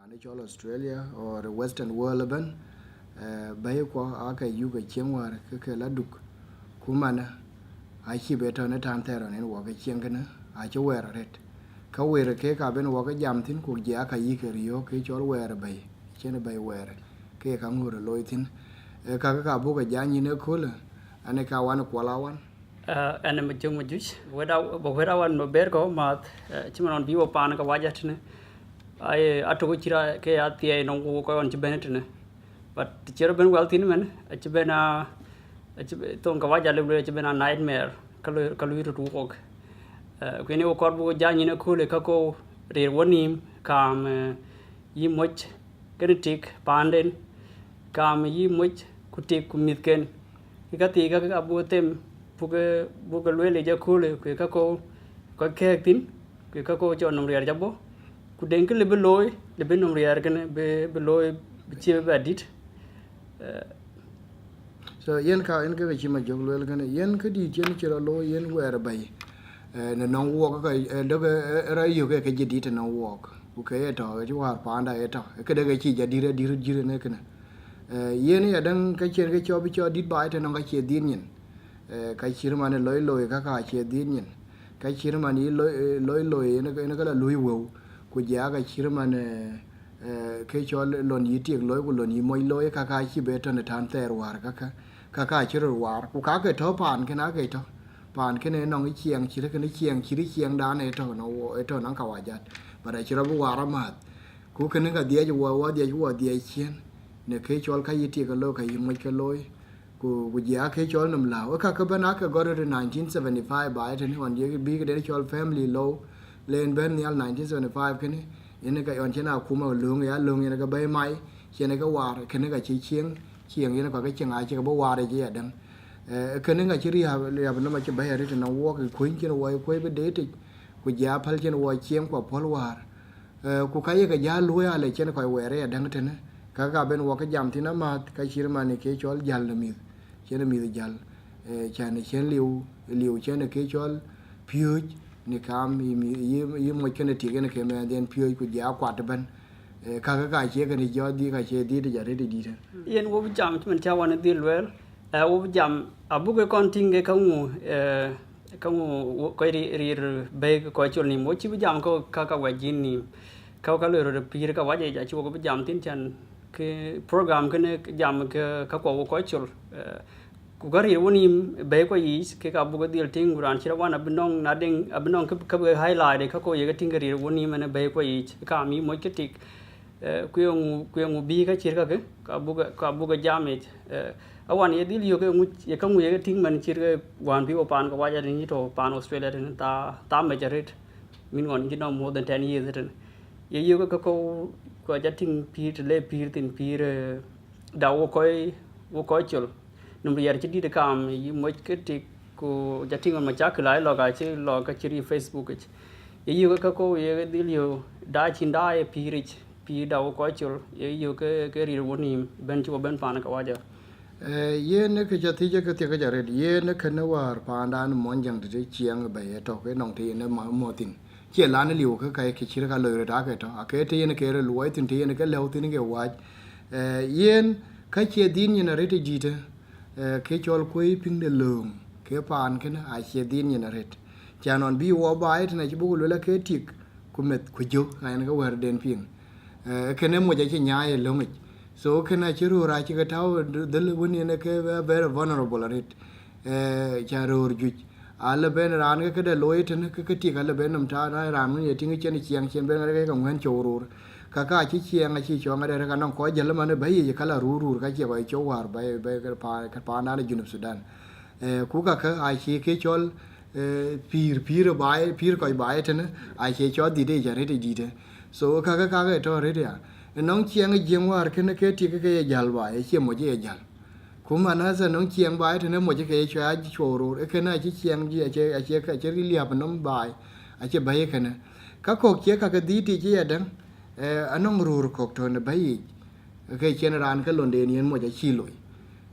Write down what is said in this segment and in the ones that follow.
Natural Australia or the Western world ban bai ko aka yuga chenwar kake laduk kumana achi beto na tan tero ne wo ga chengana a che wera ret ka wera ke ka ben wo ga jam tin ku ja ka yi ke rio ke chol wera bai chen bai wera ke ka ngure loitin ka bu ga ja ni ne kula ane ka wan ko lawan ane majung majuj weda wan no ber ko mat chimanon biwo pan ka wajatne ai atogo chira ke atie no ko on chibenetne but chero ben wel tin men chibena ton ka wajale ble chibena nightmare kalu ru ko kwene ko korbu janyi ne kule kako re wonim kam yi moch kritik panden kam yi moch kutik kumitken ikati ka abutem buka lwele ja kule ke kako ko ke tin ke kako cho nom riar jabo ku den ke lebe loy lebe nom riar kene be loy chi be dit so yen ka en ke chi ma jog lwele kene yen ke di chen chero lo yen wer bai ne non wo ka do ra yu ke ke di te non wo ku ke to ji war pa nda eto ke de ke chi ja dire ne kene yen ya dan ka chen ke cho bi cho dit bai te non ka che din yin cái chữ mà này lối các cái chế điên nhỉ cái chữ mà này lối nó cái là lối vô của giá cái chữ mà này cái cho lon yi tiệc lối của lon yi môi lối các cái chỉ biết là than tè ruột các cái chữ ruột của các cái tháo pan cái ná cái tháo pan cái này nó cái chiang chỉ cái chiang đá này tháo nó cao quá và đây chữ là ruột mà của cái này cái địa cho địa chiên này cái cho cái yi tiệc lối cái yi môi cái lối ku ja ke chol nam lao ka bana ka go to 1975 ba it on ye bi ke de chol family law len ben yal 1975 kene ene ka on chena kuma lung ya lung ene ka bai mai chene ka war kene ka chi chieng ene ka cheng ai che ka bo war de ya dan kene ka chi ri ha no ma che bai ri na wo ku kuin chen wo ku be de ti ku ja phal chen wo chieng ko phol war ku ka ye ka ja lu ya le chen ko we re dan tene ka ben wo ka jam ti na ma ka chi ma ne ke chol jal na mi chen mi jal chan chen liu chen ke chol pyoj ni kam yi mo chen ti ke ne ke me den pyoj ku ja kwat ban ka che ke ni jo di ka che di de ja re di de yen wo jam men cha wan di lwel wo jam abu ke konting ke kamu ko ri be ko chol ni mo chi jam ko ka wa jin ni ka le ro pir ka wa ja chi ko jam tin chan ke program ke ne jam ke ka ko chol ku gari woni be ko is ke ka bu dil ting ran chira wan abnong na ding abnong ka highlight ka ko ye ga ting gari woni mane be ko is ka mi mo ke tik ku yong bi ka chira ka bu ga jamit awan ye dil yo ke ye ka mu ye ga ting man chira wan bi opan ka wa ja ni to pan Australia tin ta me jarit min gon you know more than 10 years it ye yo ka ko ja ting pir le pir tin pir da wo ko chol num riar chi di kam yi mo ke ti ko ja ting ma cha klai lo ga chi lo ka chi Facebook ye yo ka ko ye dil yo da chin da e pir da wo ko chol ye yo ke ri woni ben chi ben pan ka wa ja ye ne ke ja ti je ke ti ka ja re ye ne ke ne war pa dan mon jang de chiang ba ye to ke nong ti ne ma mo tin che la ne liu ke ke chi ka lo re da ke to a ke ti ne ke re lo tin ti ne ke le tin ke wa yen ka che din ne re ti ji te ke chol koi ping de lung ke pan ke na a che din ne re chanon bi wo ba it ne bu lo la ke tik ku met ku jo ai ne ka wer den ping ke ne mo ja che nya ye lo so ke na che ro ra che ka taw de le woni ne ke very vulnerable it cha ro ju ala ben ran ke de lo it ne ke ti ka le ben nam ta na ran ne ti ngi chen chiang ben ke ka ngwen cho ro ka chi chiang a chi cho ngare ka non ko je le man ba ye ka la ru ka che ko cho war ba ka pa na junub Sudan ku ka a chi ke chol pir ko ba it ne a che cho di de ja re di de so ka to re ya nong chiang je war ke ne ke ti ke jal ba ye che mo je jal kuma na sa nong chiang ba it ne mo je ke cho a cho ro ke na chi chiang ji a che ka che ri liap nom ba a che ba ye ke ne ka ko che ka di ti je dan anong rur ko to ne bai ke chen ran ka lon de nien mo ja chi loi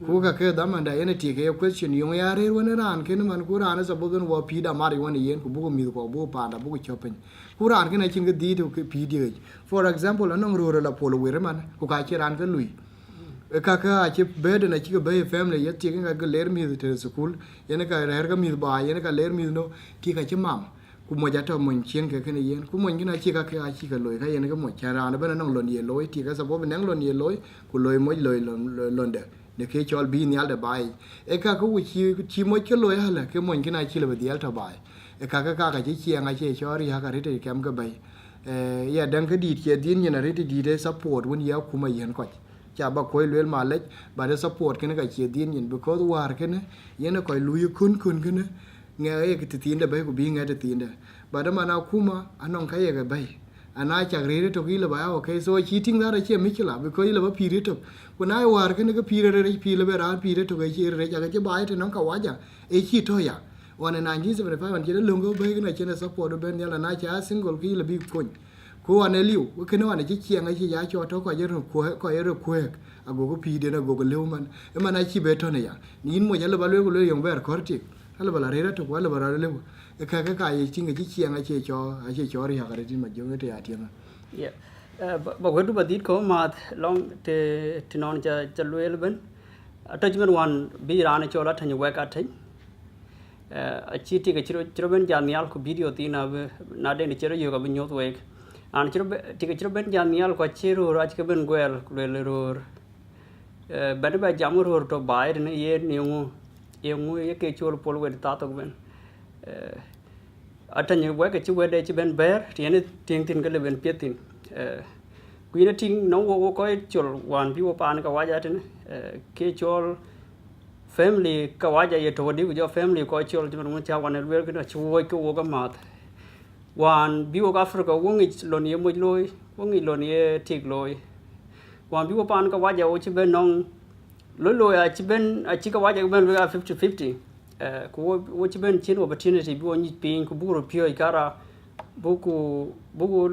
ku ka ke da man da ene ti ke question yung ya re won ran ke man ku ran sa bo gan wo pi da mari won yen ku bu mi ko bu pa da bu chopen ku ran ke na chin ke di to ke pi di for example anong ro la polo we man ku ka chi ran ke lui ka chi be de na chi ke be family ye ti ke ler mi te school yen ka her ka mi ba yen ka ler mi no ti ka chi mam ku mo ja to mon chen ke ne yen ku mon gina chi ka chi ka loy ka yen ka mo cha ran be na nong lon ye loy ti ka sa bo nang lon ye loy ku loy mo loy lon de de ke chol bi nyal de bai e ka ku chi mo ke loy hala ke mon gina chi le be ta bai e ka chi chi nga che chori ha ka ri te kem ka bai ya dan ka di ke din yen ri di de support won ya ku ma yen ko cha ba koy lel ma lech ba de support ke ne ka che din yen because war ke ne yen ko lu yu kun ke ne nghe cái cái tin đó bây giờ bị nghe được tin đó bà đó mà nào kuma anh ông cái cái bây anh ai chắc rồi đó cái là bà ok so chỉ tin ra đấy chứ mấy cái là vì coi là bà phi đó còn ai war cái này cái phi là bà ra phi đó cái gì rồi chắc cái bài thì nó cao quá chẳng ấy chỉ thôi à còn anh chỉ sẽ phải chỉ là lương cái bây cái này chỉ là support được bên là nãy chả single cái là bị con cô anh liu cái nó anh chỉ chiang cái chỉ giá cho nó coi rồi quê à go cái phi đó go cái liu mà nãy chỉ better này à nhìn một cái là bà liu cái dùng về correct hala bala rera to wala bara le ka yi tinga ji chiang a che cho ri ha ga ri ma jo te ati ma yeah ba wedu ba dit ko ma long te non cha luel ben attachment one bi ran chola than we ka thai a chi ti ga chiro ben jan yal ko video ti na de ni chiro yo ga bin yot we an chiro ben jan yal ko chiro raj ka ben gwel le ro ben ba jamur ro to bayr ne ye ni yung ye ke chol pol we ta to ben atan ye we ke chi we de chi ben ber ti ne ting tin ke le ben pietin ku ne ting no wo ko chol wan bi wo pan ka wa ja tin ke chol family ka wa ja ye to di jo family ko chol ti mon cha wan le ke na chu wo ke wo ga mat wan bi wo ka afrika wo ngi lon ye mo loy wo ngi lon ye tik loy wan bi wo pan ka wa ja wo chi ben nong lolo ya chiben a chika waja ben we 50-50 ko wo chiben chin opportunity bi woni pin ko buro pio ikara buku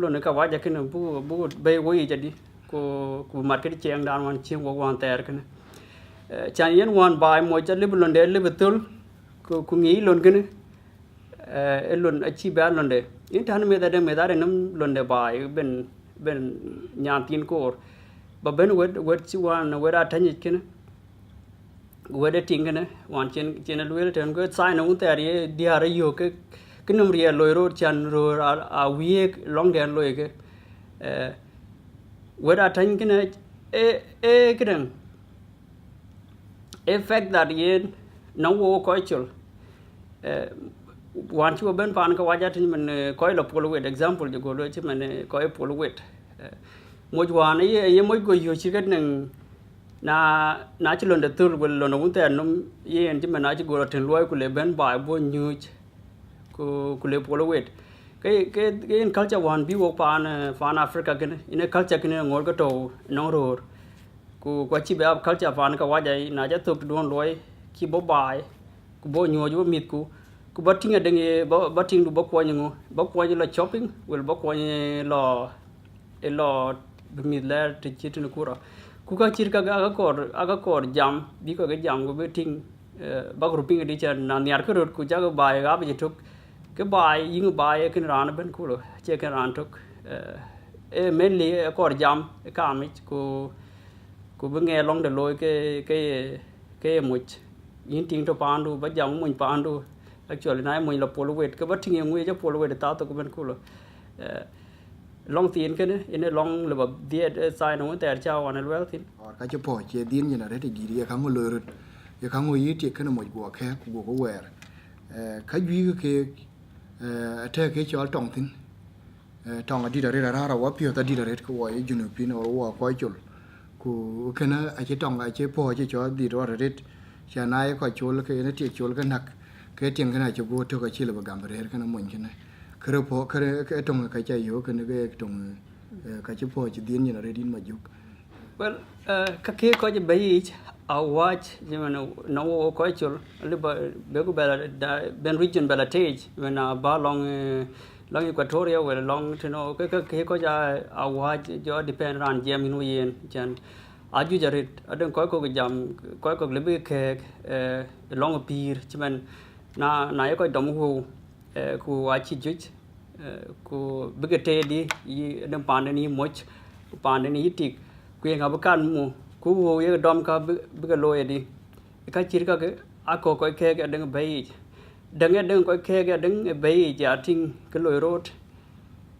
lo ne ka waja ken bu be wo yi jadi ko market cheng dan wan cheng wo wan ter ken chan yen wan bai mo cha libulon de libetul ko ngi lon ken lon a chi ba lon de in tan me da nam lon de bai ben nyan tin ko ba ben we chi wan we ra tan ken wede tingene wan chen luel ten go sai no ter ye diare yo ke kinum rie loy ro chan ro a wie long den loy ke weda tan kene kren effect that ye no wo ko chul wan chu ben pan ka waja tin men ko lo polo wed example je go lo che men ko e polo wed mo wan ye mo go yo chi ket nang na chi lon de tur go lon un ter num ye en ti men na chi go ten loy ku le ben ba bo nyu ku le polo wed ke in culture wan bi wo pan africa ken in culture ken ngor ko to no ro ku chi ba culture pan ka waja na ja tuk don loy ki bo bai ku bo nyu jo mit ku batinga denge bating du bo ko nyu bo ko la shopping wel bo ko lo mi la te chi tu ku ra ku ka chir ka aga kor jam bi ko ga jam go beting ba grouping di cha na nyar ko rot ku ja go bai ga bi tuk ke bai ying bai ken ran ben ku lo che ken ran tuk mainly kor jam ka mi ku be nge long de loy ke much yin ting to pandu ba jam mun pandu actually na mun la polo wet ke ba ting ngui ja polo wet ta to ko ben ku lo long tiền cái này in long làแบบdia sai nóแต่เจ้าอันนั้นwell tin ka che po che din ni na re gi ri ka ngo lo ru ye ka ngo yi ti ka mo go ka go go wer ka yu ke ta ke chol tong tin tong di da re ra wa pio ta di da re ko wa ye junu pin o wa ko chul ku ke na a che tong a che po che cho di ro re cha na ye ko chul ke ne ti chul ka nak ke ting ka na che go to ka chi le ba gam re ka na mo ni na kere po kere ke tong ka cha yo ke ne ke tong ka che po che din ni na re din ma juk well ka ke ko je bai a watch je man no ko chul le ba be ko bela ben region bela tage when ba long equatoria well long to know ke ko ja a watch jo depend on jam inu yen chan aju jarit adeng ko jam ko lebe ke long pir chimen na ko dom hu ku achi juj ku bigete di yi adeng pande ni moch pande ni tik ku nga bakan mu ku wo ye dom ka bigalo di ka chir ka ke ako ko ke adeng bai adeng ko ke adeng bai ja ting ke loy rot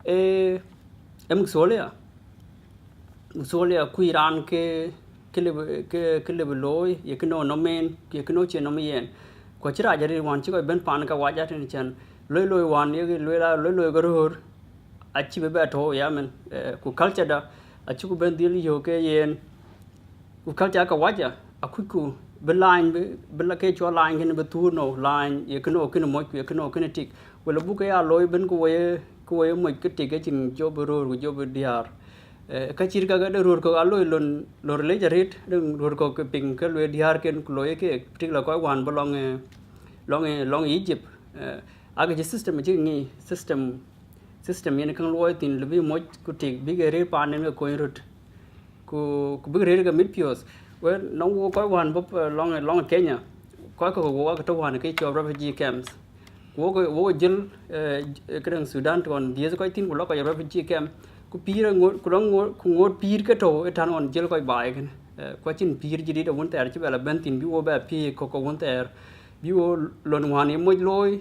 em Solia ku Iran ke le loy ye ke no men ye ke no che no yen ko chira jari wan chi ko ben pan ka waja tin chan loy wan ye loy goror achi be to ya men ku culture da achi ku ben dil yo ke yen ku culture ka waja aku be line be la ke cho line ke be tu no line ye ke no mo ye ke no ke tik wala bu ke ya loy ben ku ye mo ke tik ke chin jo be ro jo be diar ka chir ka de rur ko alo lor le jarit deng rur ko ke ping ke le diar ken lo ye ke particular ko wan belong long Egypt aga je system je ni system yen kan lo tin le bi mo ku tik bi ge re pan ne ko rut ku bi re ga mid pios we no wo ko wan bo long Kenya ko wo ka to wan ke cho refugee camps wo jil kedang Sudan ton dia ko tin ko lo ko refugee camp ku pir ku ngot pir ke to etan on jel ko bai ken ko chin pir jidi do won ter chi bela bentin bi wo ba pi ko won ter bi wo lon wan ye moj loy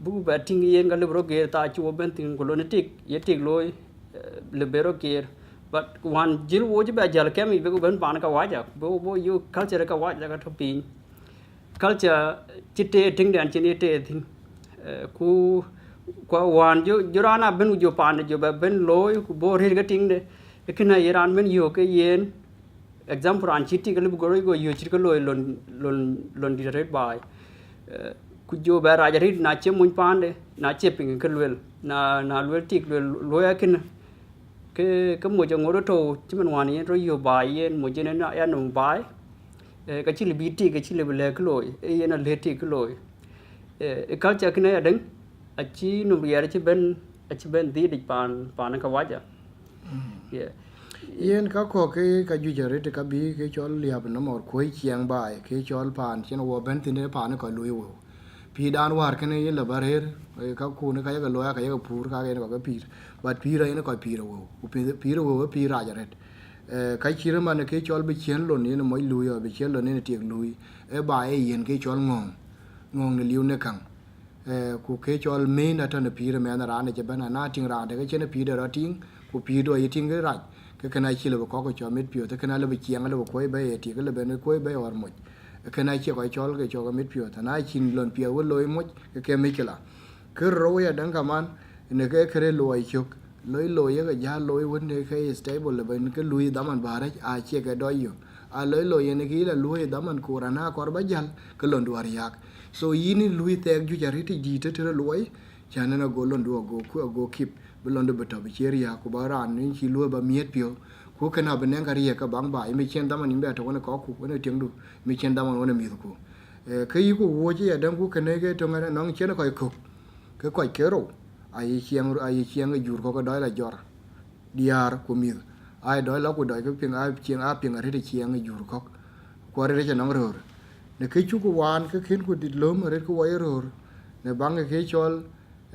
bu ba ting yen ga le bro ge ta chi wo bentin ko lon tik ye tik loy le bero ge but wan jil wo ji ba jal kem bi ko ben pan ka waja bo yo culture ka waja ka to pin culture chite ting dan chin ite tin ku ko wan jo rana ben jo pan jo ba ben loy ku bo rir ga ting de ekna iran men yo ke yen example an chiti ga lu go yo chir ko loy lon di red bai ku jo ba ra rid na che mun pan de na che ping ke lwel na lwel tik lo ya kin ke mo jo ngoro to chimen wan yen ro yo bai yen mo je na ya no bai ka chi li bi ti ka chi le le ko loy yen na le ti ko loy culture kne adeng achi no biar achi ben di dik pan ka waja yen ka ko ke ka ju jare te ka bi ke chol liab no mor koi chiang bai ke chol pan chen wo ben tin ne pan ko lui wo pi dan war kene ye la barer ka ku ne ka ya lo ya ka ya pur ka ne ko pir bat pir ne ko pir wo pir wo pir ra jare ka chire man ke chol bi chen lo ne mo lui yo bi chen lo ne tiek lui e ba e yen ke chol ngong ne liu ne kang ku ke chol me na tan pir me na ra ne je bana na ting ra de ke chen pir de ra ting ku pir do yi ting ge ra ke kana chi le ko cho mit pio te kana le bi chiang le ko be ti ke le be ne ko be or mo kana chi ko chol ke cho mit pio ta na chin lon pio wo loy mo ke mi kila ke ro ya dan ka man ne ke kre loy chuk loy ye ga ja loy won ne ke stable le ben ke lui da man bare a che ke do yo a loy ne ki le lui da man ko ra na ko ba jal ke lon duar yak so yini lui tek ju jari ti di te loy chana na go lon do go kip belon do beta bi cheria ko baran ni chi lu ba miet pio ko kana benen ga rie ka bang ba mi chen da man ni ba to ne ko ku ne tieng du mi chen da man ne mi ku ke yi ko wo ji adam ku kene ke to ngana nong chen ko ku ke ko ke ro ai chieng jur ko doi la jor diar ku mi ai doi la ku doi ke ping a ping a ri chieng jur ko re che nong ro ne ke chu ku wan ke kin ku dit lom re ku wa ro ne bang ke chol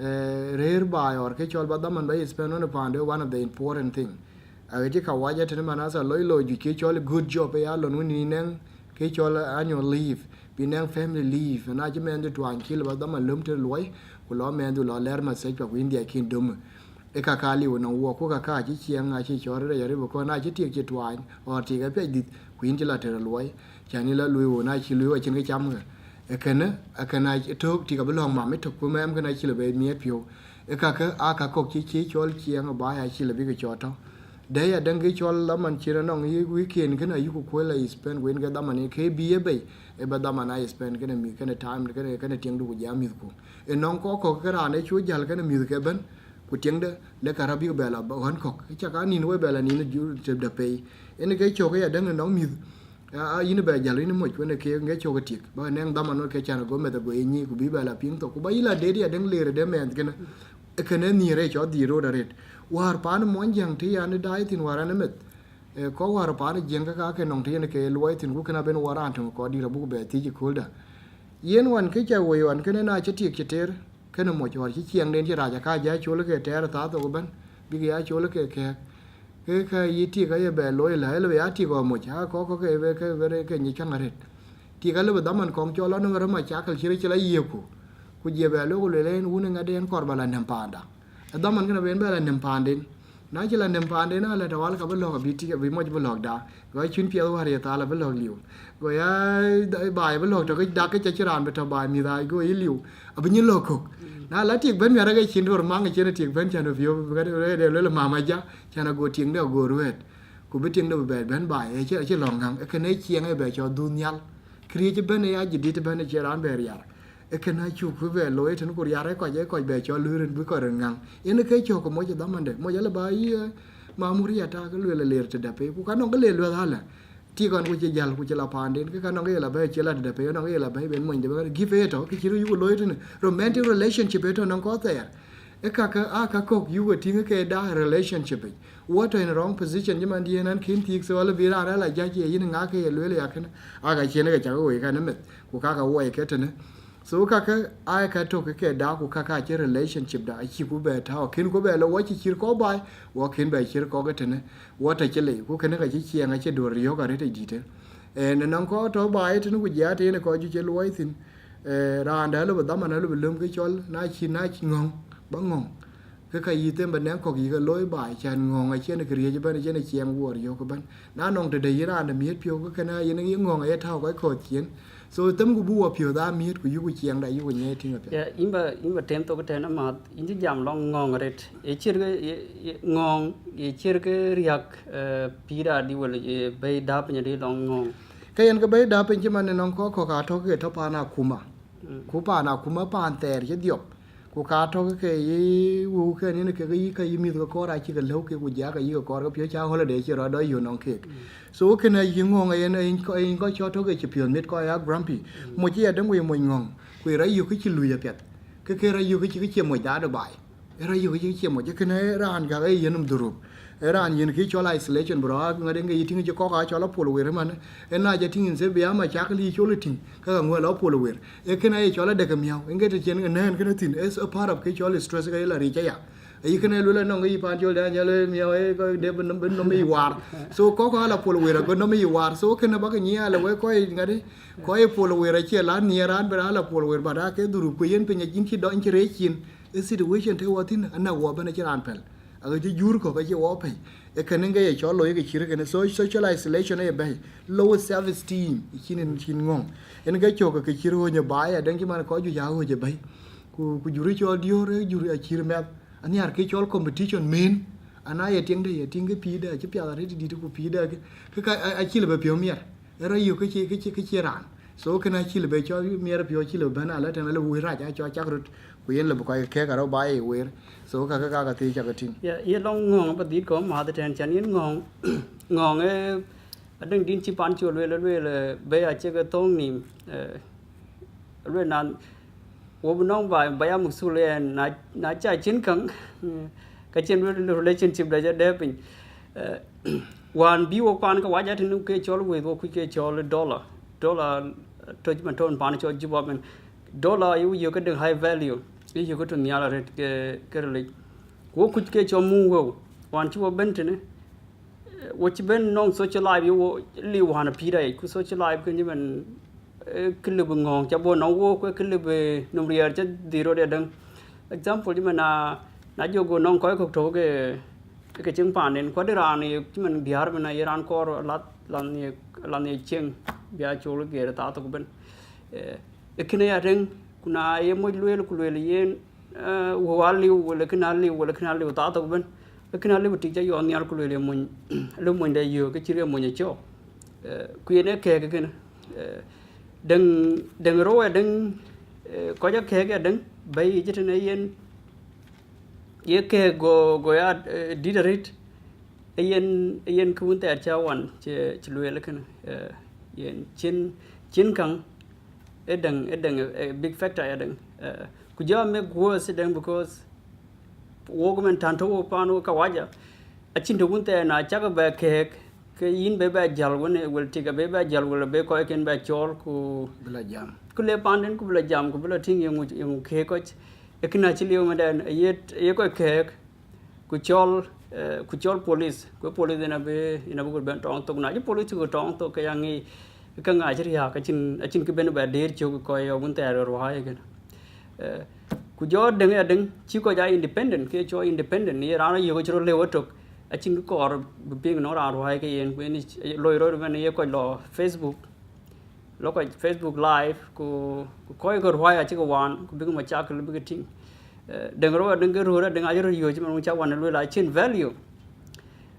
rare by or ke chol ba man ba spend on upon one of the important thing age ka waja tene manasa lo ju ke chol good job ya lo ni nen ke chol annual leave bi nen family leave na je men de twan kil ba man lum te loy ku lo men du lo ler ma se pa india kingdom e ka kali wo no wo ko ka ji chiang a chi chore re re ko na chi ti chi twan or ti ga pe dit ku in la te loy chani la lui wo na chi lui wa chen ke cham ekana tok ti ka belong ma me tok ku mem kana chi le be mi pio ka ko chi chol chiang ba ya chi le bi ke choto de ya dang ke chol la man chi no yi weekend kana yu ku la spend wen ga da man ke bi e be e ba da man ai spend kana mi kana time kana tieng du ya mi ku e non ko ka ra ne chu jal kana mi ke ben ku tieng de le ka ra bi be la ba hon ko cha ka ni no be la ni ne ju de pe en ke cho ke ya dang no mi yin ba jalo ni mo ko ne ke nge cho ga tik ba ne da man no ke chan go me da go ni ku bi ba la ping to ku ba ila de dia deng le de men ken e ken ni re cho di ro da ret war pan mo jang ti ya ne dai tin wara ne met ko war pa ne jenga ka ke nong tiene ke luai tin ku kana ben waran to ko di rabu be ti ji kulda yen wan ke cha wo wan ke na che ti ke ter ke no mo jor chi chieng den chi ra ja ka ja chul ke ter ta to ban bi ya chul ke ka yi ti ka ye be loi la le ya ti ko mo cha ko ke ni chang ret ti ka le ba man kong cho lo no ra ma cha ka chi la ye ku je be lo le len un nga den kor bala nem panda da man ke na ben bala nem pandin na chỉ là ném phản đấy nó là đầu là các bạn lọc bị tiệt bị mọi người lọc đá gọi chuyên phía vào hiện tại là bạn lọc liều gọi bài bạn lọc cho cái đá cái chơi ràn bị thằng bài mi ra gọi liều ở bên như lọc cục na là tiệt bên mi ra cái chuyên đồ mang cái chuyên tiệt bên chăn đồ phiếu cái đều là mà mày já chăn nó gọi tiếng đều gọi rồi cũng biết tiếng đâu về bên bài chơi lòng hàng cái này chiang cái về cho dunia kia chứ bên này ai chỉ đi bên này chơi ràn về rồi cái này chụp với về lối thì nó còn ra đấy coi về cho lươn với coi rừng ngang yên cái cho có mỗi cái đó mình được mỗi cái là bài mà mua ra ta cái lươn là liền từ đẹp ấy cũng cái nó cái liền luôn thôi là chỉ còn cái chơi giàu cái chơi là phàn đến cái nó cái là bài chơi là đẹp ấy nó cái là bài bên mình thì cái give it đó cái chỉ có lối thôi romantic relationship ấy thôi nó có thể cái cục you cái tiếng cái đa relationship ấy what in wrong position nhưng mà đi nên khiến thiệt số là vì ra đó là giá trị như ngã cái lưỡi là cái chuyện này cái cháu cái nó mệt của cái quay cái này so kaka ai ka to ke da ku kaka che relationship da chi ku be ta kin ku be lo wa chi chir ko bai wa kin be chir ko ga tene wa ta che le ku ken ga chi chi nga che do rio ga re te di te ne nan ko to bai te ku ja te ne ko ju che lo tin ra da lo da man lo lum ke chol na chi ngong ba ngong cái yi tem ban ko gi ga loi bai chan ngong a che ne kriye je ban che ne chiang wo rio ko ban na nong te de ra da miet pyo ko kana yin ngi ngong a thao ko ko chien so tâm của bùa phiêu da miết của yêu của chiang đại yêu của nhẹ thiên yeah imba tem to cái này mà inji jam long ngong ret e chir cái ngong e chir cái riak pira di wala e bay da pnya di long ngong cái anh cái bay da pen chứ mà nó có cả thâu cái thâu pa na kuma pan ter chứ diop của cả thâu cái u cái này cái mi có ra chỉ cái lâu cái của giá cái có cái phía cha hồi là để cho đó đó yêu nó kẹt so cái này yung ngong ai có cho thâu cái chụp hình biết coi grumpy một chiếc đống quỳ mồi ngong quỳ ra yêu cái chi lùi đẹp cái ra yêu cái chi mồi đá được bài ra yêu cái chi mồi cái này ra ăn cái yên nằm đuổi ra ăn yên cái cho lại isolation bro ngay đến cái tiếng cho có cho nó phù hợp mà em nói cho tiếng sẽ bây mà chắc đi cho lịch cái người nó phù hợp cái này cho nó đẹp miao cái chuyện cái này cái nó tin is a part of cái cho stress cái là gì chứ cái này luôn là nó cái pan cho để cho miao cái để bên nó mới war so có là phù hợp cái nó mới war so cái nó bắt cái nhia là cái coi ngay đấy coi phù hợp cái chuyện là nia ran bên là phù hợp bà cái đủ cái yên bên nhà chính khi đó anh chơi chuyện cái situation thế what tin anh nào qua bên chơi ran pel ở cái jur ko cái wo pai e kan nga ye cho lo ye chire kan social isolation e bai low self esteem chin ngong en ga cho cái chire ho nya bai a dang ki man ko ju ya ho je bai ku juri cho dio re juri a chire me an yar ke cho competition men ana ye ting cái pi da chi pya re di ku pi da cái a chi le ba pyo mier ra yu cái ran so kana chi le ba cho mier pyo chi le ba na la tan le wi ra ja cho chak rut ku yen le ba ko ke ka ro bai e wer so ka ti cha ka tin ya ye long ngong ba dit ko ma de ten chan yin ngong ngong e adeng din chi pan chu le be a che ka tong ni le nan wo bu nong ba ya mu su le na cha chin kang ka chen relationship da ja de pin wan bi wo pan ka wa ja tin ke chol we wo ku ke chol dollar to man ton pan cho ji ba men dollar you ka deng high value you go to nyala ret ke le wo ku ke cho mu wo wan chu ben tin wo chi ben nong social life yo li wa na pi dai ku social life ke ni man ke le ngong cha bo nong wo ke le be num ria cha di ro de dang example ni man na jo go nong ko tho cái chừng pan nên có ra này chứ mình biar mình này Iran có lan này chừng biar chối cái ta tao cũng bên cái này rằng kuna em mới lùi yên wali cái nào liu ta tao cũng bên cái nào liu thì cho anh nhar lùi mình lúc mình đây vừa cái chuyện mình cho quyền này cái này đừng rồi đừng có cái đừng bây giờ này yên ye ke go ya didarit yen kun ta chawan che chluel kan yen chin kang edang big factor edang ku ja me go sedang because wogomen tanto panu ka waja achin to kun ta na chaga ba ke ke yin be ba jal wone will take a be ba jal will be ko ken ba chol ku bla jam ku le panden ku bla jam ku bla ting yung ke ko e kina chi liu madan ye ko ke ku chol police na be ina bu ben tong to na ji police ku tong to ke yang ka nga chi ya ka chin ke ben ba der chu ko yo mun ta ro ha ye ku jo deng chi ko ja independent ke cho independent ni ra yo ko chro le wo tok a chin ko or ping no ra ro ha ke yen ku ni loi ro ben ye ko lo Facebook live ku ko ko ro ha chi ko wan ku bi ma cha ku bi ting đừng ro đừng ai ro yo chi ma cha wan lo la chin value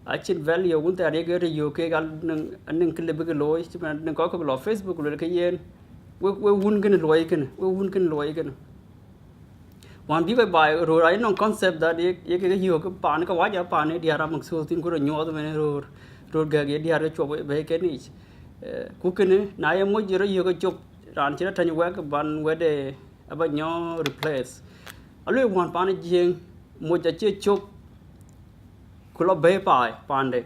a chin value un ta re ge yo ke gal nang ke le bi lo chi ma nang ko lo Facebook lo ke yen we hun ken lo ken wan bi bai ro ai no concept that ye ke yo ke pan ka wa ja pan dia ra mak sul tin ko nyo to me ro ga ge dia re cho be ke ni ku ke ne na ye mo ro yo ke chop ran chi ta ni wa ke ban we de aba nyo replace alwe wan pan jing mo ja che chop ku lo be pai pan de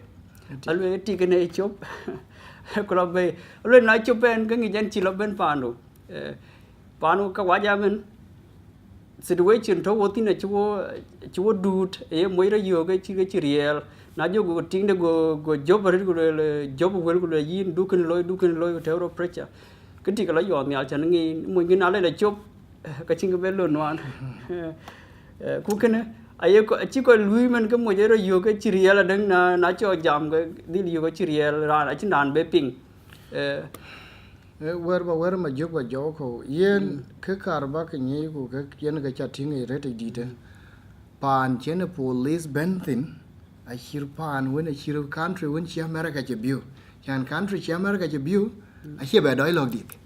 alwe ti ke ne chop ku lo be alwe na chop ben ke ngi jan chi lo ben pan do pan ka wa ja men situation to wo tin chuo dut e mo ira yo ke chi riel na jo go ting de go job ri go le job wel go le yin du ken loy te ro precha ke ti ka la yo mi al chan ngi mo ngi na le chop ka ching be lo nwan ku ken ai ko chi ko lui men ke mo ira yo ke chi riel dang na cho jam ke di yo ke chi riel ra na chin dan be ping wer ma jog wa jo ko yen ke kar ba ke ni ku ke yen ga cha ting re te di te pan chen police bentin a shir pan when a shir country when chi America che biu yan country chi America che biu a che ba doi log dik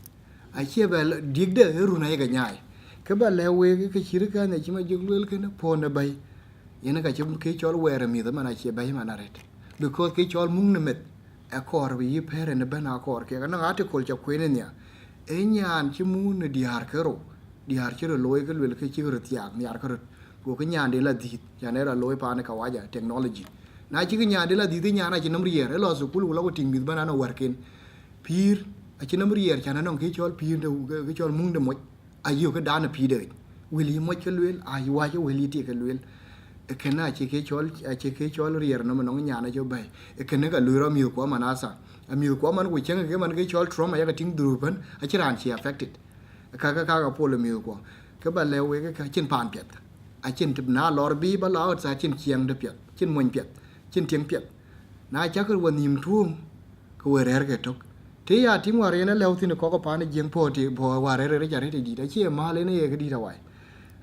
a che ba dik de ru na ga nyai ke ba le we ke shir ka ne chi ma jog lel ke na po na bai yen ga chi ke chol wer mi da ma na che bai ma na ret because ke chol mung ne met akor bi pere ne ben akor ke na article cha kwene nya enyan chi mu ne diar kero diar chi ro loy ke lel ke chi ro tiak nyar kero ko ke nyan de la di ya ne ra loy pa ne ka waja technology na chi ke nyan de la di ti nyana chi namri yer lo su kulu lo ko ting mi bana no workin pir a chi namri yer cha na no ke chol pir de ke chol mung de mo ayo ke dan pi de wili mo ke lel ayo wa ke wili ti ke lel ke na chi ke chol rier no no nya na jo bai ke ne ga lu ro mi ko manasa a mi ko man ku chen ke man ke chol trauma ya ga ting dru ban a chi ran chi affected ka po le mi ko ke ba le we ke chin pan pet a chin tip na lor bi ba la sa chin chiang de pet chin mon pet chin tieng pet na cha ko won nim tuom ko we rer ke tok te ya tim wa re na le tin ko ko pa ne jeng po ti bo wa re re ja re di da chi ma le ne ye ke di da wai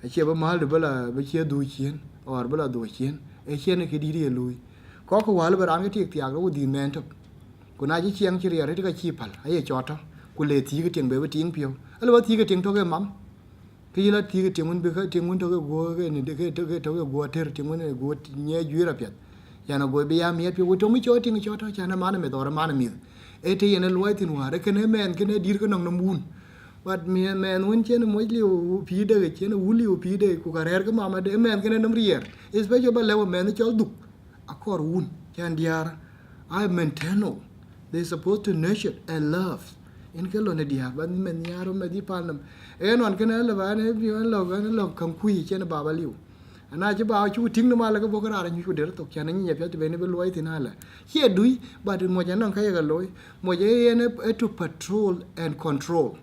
a chi ba ma de ba la ba chi du chien or bla do chien e chien ke di ri lui ko ko wal ba ran ke ti ya go di men to ku na ji chiang chi ri re ka chi pal ai cho to ku le ti ke tieng be ba ting pio ala ba ti ke tieng to ke mam ke la ti ke tieng mun be ka tieng mun to ke go ke ni de ke to ke go ter tieng mun go nye ju ra pet ya na go be ya mi pio to mi cho ting cho to cha na ma na me do ra ma na mi e te ye ne lo tin wa re ke ne men ke ne dir ke nong na mun wat men won chen mo liu pi de chen u liu pi de ku karer ke mama de men ke nam rier is be jo ba lewo men chol duk akor un chan diar I maintain they supposed to nurture and love in ke lo ne diar ban men yaro me di panam e non ke ne le ba ne bi lo ga ne lo kam kui chen ba ba liu ana ji ba chu ting no ma la ke bo kra ni ku de to chan ni ye pe be ne be lo ti na la che dui ba de mo jan non ka ye ga lo mo je ne to patrol and control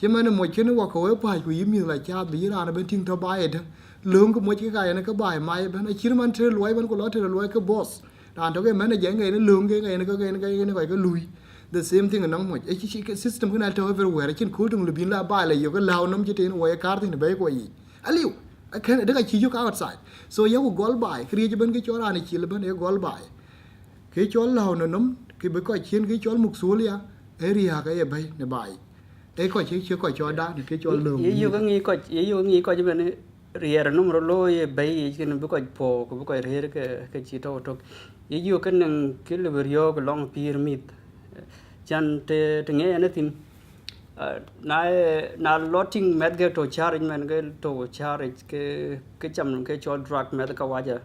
chứ mà nó một chuyện nó qua khối bài của im như là cha bí ra nó bên ting thao bài đó lương của mỗi cái này nó có bài mai bên nó chỉมันchơi lối bên của nó chơi lối cái boss đàn đó cái mấy nó dễ ngày nó lương cái ngày nó có cái nó gọi cái lùi the same thing nó một cái system cái này thôi everywhere trên cuối trong lùi là bài là nhiều cái lao nắm chỉ trên ngoài cái thì nó bé qua gì aliu cái này cái chỉ cho cái outside so yếu của goal bài kia cho bên cái chỗ này chỉ là bên cái goal bài cái chỗ lao nó nắm cái bên coi trên cái chỗ mục số lia area cái bài này bài đấy coi chứ chưa coi cho đã thì cái cho lường yêu cái nghĩ coi cho bên rier nó mà lôi bay cái nó coi po cái coi rier cái chỉ tao tao yêu cái năng cái là video cái long pyramid chan te nghe anh tin na lotting med cái to charge man cái to charge cái chăm cái cho drug med cái waja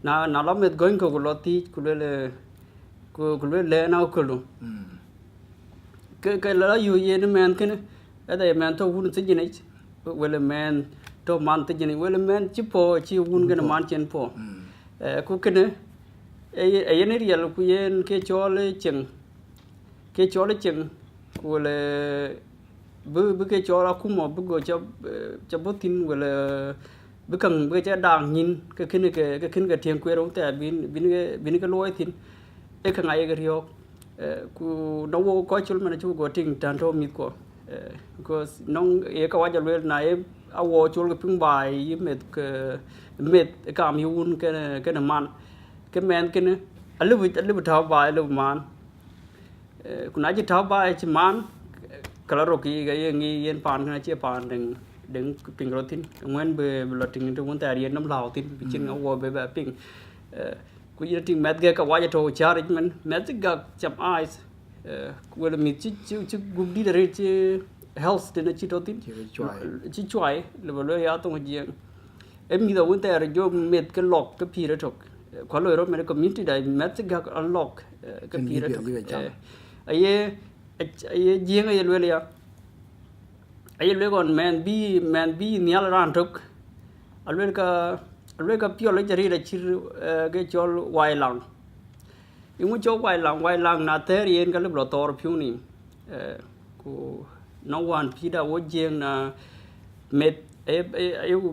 na lo med going ko loti ku le ku le na ku lu ke la yu ye ne men ken ada men to wun ti ni wala men to man ti ni wala men chi po chi wun gen man chen po ku ken ye ne riel ku yen ke chole cheng ku le bu ke chola ku mo bu go cha botin wala bu kan bu cha dang nin ke kin ke thieng kwe rong ta bin ke loi thin e ka ngai ke riok ku no wo ko chul man chu go ting tan to mi ko because nong e ka wa ja le na e a wo chul ke pung bai yi met ka mi un ke na man ke men ke ne a lu ta bai lu man ku na ji ta bai chi man kalau roki gaya ngi yen pan kana che pan deng ping rotin ngwen be loting to won ta yen nam lao tin bichin ngaw be ba ping ku yin ting met ga ka wa to charge men met ga chap eyes ku le mit chi gum di re chi health de chi to tin chi chwai le lo ya to ji em mi da won ta re jo met ke lok ke pi re tok ko lo ro me community dai met ga unlock ke pi re tok ai jieng ai lwe ya ai lwe kon men bi nial ran tok alwe ka pio le jari le chir ke chol wai lang imu cho wai lang na ter yen ka le blo tor pyu ni ku no wan pi da wo jieng na met e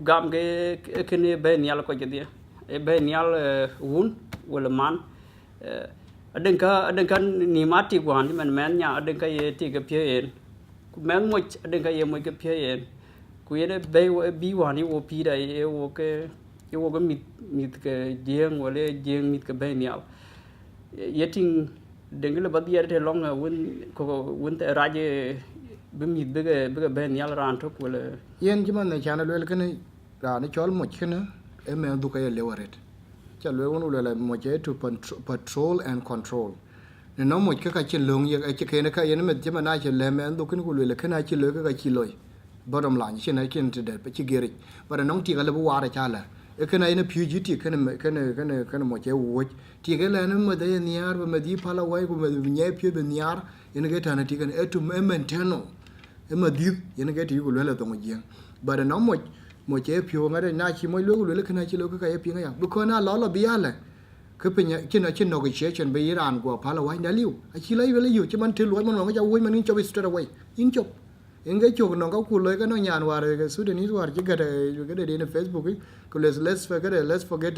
gam ke ne be nial ko jedi e be nial wun wala man adeng ka ni mati wan di men nya adeng ka ye ti ke pye en ku men mo adeng ka ye mo ke pye en ku ye be bi wan ni wo pi da ye wo ke mit ke jeng wala jeng mit ke be nyal ye ting deng le ba ye te long won te raje be mit be nyal ran tok wala yen ji man na chana le ken ra ni chol mo chen e me du ka ye le waret cha le won le mo je to patrol and control ne no mo ka chen long ye che ke na ka ye me je ma na che le me du ken ku le kana chi le ka chi loy bottom line chen na chen te de pe chi geri ba no ti ka le wa ra cha la e kana ina pug ti kana mo che wo ti ke le na mo de niar ba me di pala wai ku me nye pye be niar ina ke ta na ti kan e to me menteno e ma di ina ke ti ku le to mo je ba no mo che pyo nga de na chi mo lu lu kana chi lu ka ye pi nga ya bu ko na lo bi ya le ke pe nya chen no ke che chen be iran go pa la wa na liu a chi lai le yu che man te lu man nga ja wo man ni cho bi straight away in chop in ge chok no ka ku le ka no nyan wa re Sudanese war chi ga de in Facebook ko let's forget let's forget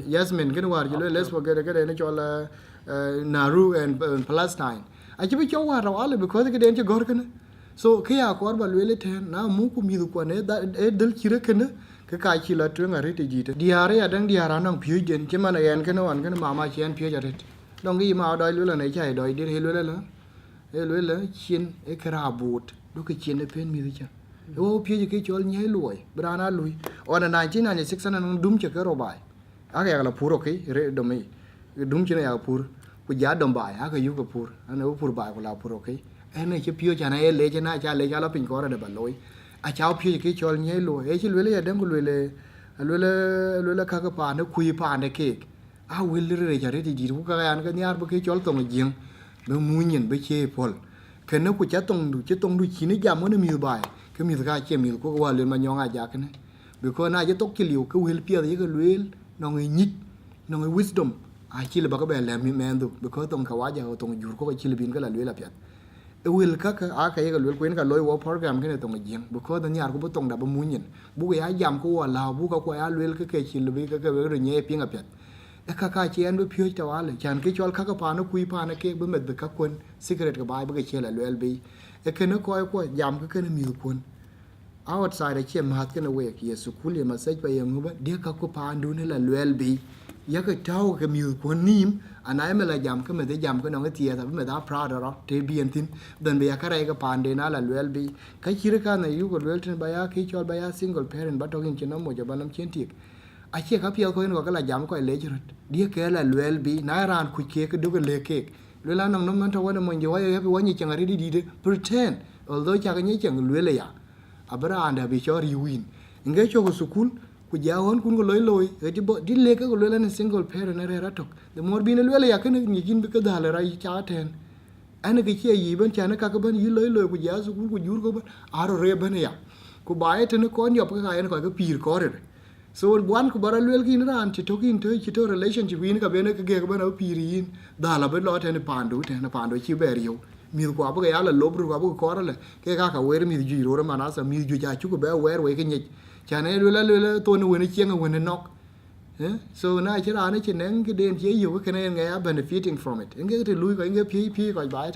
Yasmin cái war ju let's forget cái này cho là Nauru and Palestine a chi bi cho war ra ale because cái den che gor kana so ke ya ko ba le ten na mu ku mi ko ne da e dal chi re kana ke ka chi la tu nga re ti ji te diare ya dang diara nang phi gen che man en kana wan kana mama chen phi ja re dong gi ma doi lu la nei chai doi di he lu la chin e kra but do ke chin e pen mi cha o phi ke chol nyai luoi brana lui on 1996 nan dum che ke ro bai a ga la puro ke re do mi dum che ya pur ku ja dom bai a ga yu ko pur an o pur bai ko la puro ke ene che pio cha na le che na cha le cha la pin ko ra de ba loi a chao pio ke chol nyai luoi e chi le ya dem ko le ka pa no kui pa ne ke a wil re ja re di ku ka an ka nyar ba ke chol tong jing no mu nyin be che pol ke no ku cha tong du chi ni jam mo ne mi bai ke mi ga che mi ko wa le ma nyong a ja ke ne be ko na je tok chi liu ke wil pio ye ke lwel no ngi nyit no ngi wisdom a chi le ba ka be le mi men du be ko tong ka wa ja tong jur ko chi le bin ka la lwel a pya e wil ka a ka ye ka lwel ko en ka loy wo program ke ne tong jing be ko da nyar ko bo tong da ba mu nyin bu ya jam ko wa la bu ka ko ya lwel ke chi le bi ka re nye pi nga pya e ka chen be pyo ta wa le chan ke chol ka pa no kui pa na ke be met be ka kon secret ka bai be ke che la lwel bi e ke no ko jam ke ne mi kon outside a chem hat ke na we ke su kul ye ma sai pa ye nguba de ka ko pa ndu ne la lwel bi ya ke tau ke mi kon nim anai me la jam ke me de jam ke no ke tia ta me da proud ro te bi en tin den be ya ka re ka pa de na la lwel bi ka chi re ka na yu ko lwel tin ba ya ke chol ba ya single parent ba to kin che no mo ja ba nam chen tik a che ka pio ko no ka la jam ko le jrut die ke la lwel bi na ran ku ke do ke le ke le la nang no man to wa mo nje wa ye bi wa ni chang ri di de pretend although cha ka ni chang lwel ya abra anda bi cho ri win nge cho ko sukul ku ja hon kun go loy e ti bo di le ka go loy na single parent na ra tok the more bin le ya kan ni gin bi ka da la ra cha ten ana ke che yi ban cha na ka ka ban yi loy ku ja su ku jur ko ban aro re ban ya ku ba e ten ko nyop ka en ko ka pir ko re so one ku bara lwel kin ran ti tokin to chi to relationship win ka bene ka ge ka bana pir yin da la be lo ten pandu chi ber yo mi ko abu ya la lobru ko abu ko ra le ke ka wer mi ju ro ma na sa mi ju ja chu ko be wer we ke ni cha ne le to ne we ne chieng we ne nok so na chi ra ne chi ne ke den chi yo ke ne nga benefiting from it nge te lui ko nge pi ko ba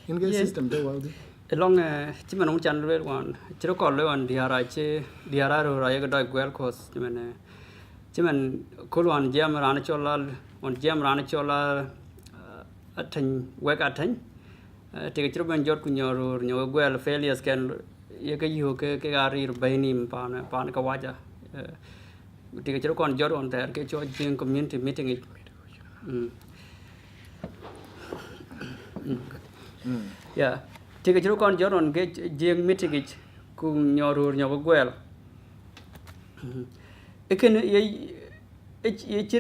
nge system de wa along chỉ mà nông chăn rồi còn chỉ có rồi còn diara rồi rồi cái đôi quẹt cost chỉ mình có luôn jam rana chola on jam rana chola thành quẹt thành thì cái chỗ bên giọt của nhau quẹt failures can cái gì cái gari rồi bay nim pan cái waja thì cái chỗ còn giọt on there cái chỗ riêng community meeting it yeah thì cái chỗ con gió rồi cái riêng meeting cái cùng nhau cái quẹt cái này chỉ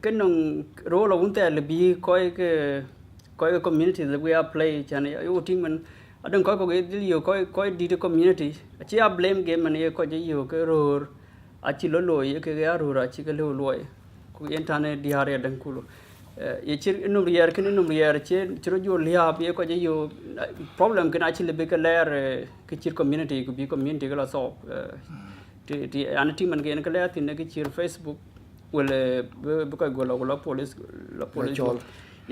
cái nông role là vấn đề là bị coi cái community that we are play cho nên yêu tiếng mình ở đằng coi cái điều coi đi cái community chỉ là blame game mình coi chỉ yêu cái role chỉ lỗi cái role chỉ cái lỗi cái internet đi hàng đằng culo chỉ nông riêng cái nông riêng chỉ rồi liha bị coi chỉ yêu problem cái này chỉ là bị cái layer cái chỉ community cái bị community cái là so thì anh team mình cái layer thì cái chỉ Facebook wala buka gola police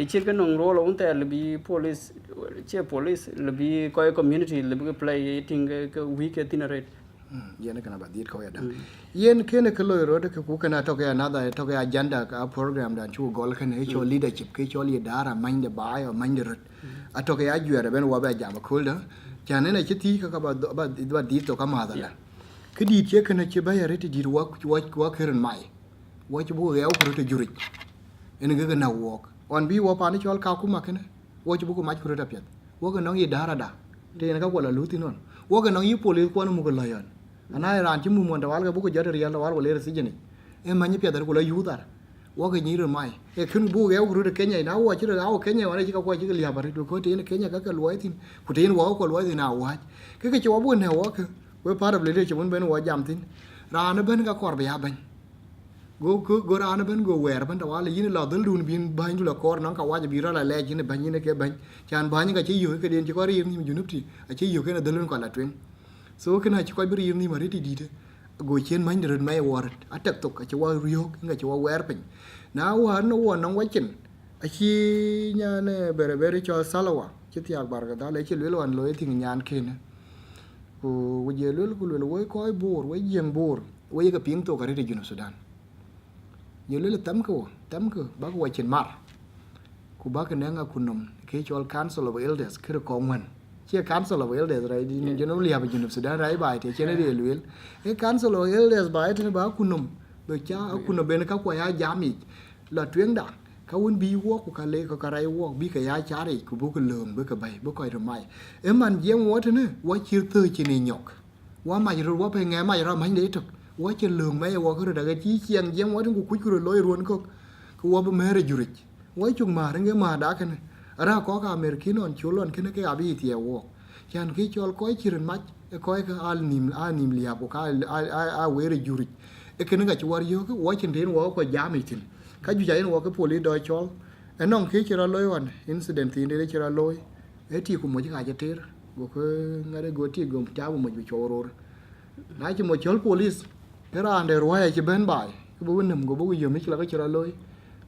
chỉ cái nông role ông ta là bị police là bị coi community là bị play thing cái week tin rate yen kana ba dit ko ya da yen kene ko lo ro de ku kana to ke another to ke agenda ka program da chu gol kan he cho leadership ke cho leader man de ba yo man de rot a to ke ajuere ben wa ba jama ko da chane na chiti ka ba dit to ka ma da ke dit che kana che ba ya rete dit wa keren mai wa chu bu gel ko te juri en ga na wok on bi wa pa ni chol ka ku ma kene wa chu bu ko ma ko ta pet wa ga no yi dara da te na ka ko la lu ti non wa ga no yi police ko no mu ko la yan ana ran chi mu mon da wal ga bu ko jare riya la wal le si jeni e ma ni pet da ko la yu dar wa ga ni ro mai e kun bu gel ko te kenya na wa chi ra wa kenya wa ni ka ko chi ga li ba ri ko te ni kenya ka ka luai tin ku te ni wa ko luai na wa ke cho bu ne wa ke we part of leadership un ben wa jam tin ra na ben ka kor ba ya ben go ra na ben go wer ben da wala yin la dal dun bin ban du la kor nan ka wa bi ra la le yin ban yin ke ban chan ban ga chi yu ke den chi ko ri ni ju nup ti a chi yu ke na dal ko la twen so ke na chi ko bi ri ni ma ri ti di de go chen man de mai war a tak tok a chi wa rio nga chi wa wer pen na wa no wa nong wa chen a chi nya ne bere cho salawa chi ti ak bar ga da le chi le wan lo ti nyan ke ne ko je le ko le wo ko bor wo yeng bor wo ye ga ping to ka ri ju no Sudan nhiều lúc là tắm cơ bác quay trên mặt của bác cái ngang của nông cái cho council of elders cái được con mình chia council of elders rồi đi nên cho nó liệp vào Sudan đấy bài thì trên đây luyện cái council of elders bài thì bác của nông rồi cha ở của nông bên các quay ai dám gì là tuyến đảng các quân bi quốc của cái lễ của cái rai quốc bi cái ai cha đấy của bố cái lườm với cái bầy bố coi rồi mày em mình giang quá thế nữa quá chiêu tư trên này nhọc quá mày rồi quá phải nghe mày ra mày đấy thực quá trên lường mấy quá cái rồi cái chí chiang giang quá trong cuộc cái rồi lôi ruộng có quá bên mấy rồi jurit quá chung mà cái mà đã cái này ra có cái American on chiếu luôn cái abi thì quá chẳng cái cho coi chỉ rồi mắt coi cái anim liệp của cái quê rồi jurit cái này cái chú vào cái quá trên thế quá có giá mấy tiền cái chú chạy quá cái police đòi cho anh nong cái chỉ là lôi hoàn incident thì đây chỉ là lôi ấy thì cũng mới cái chết rồi cái ngay đây gọi thì gồm cháu một bị chó rồi nãy chỉ một chó police cái ra để rồi chỉ bên bài cái bố nằm của bố giờ mấy cái chợ lôi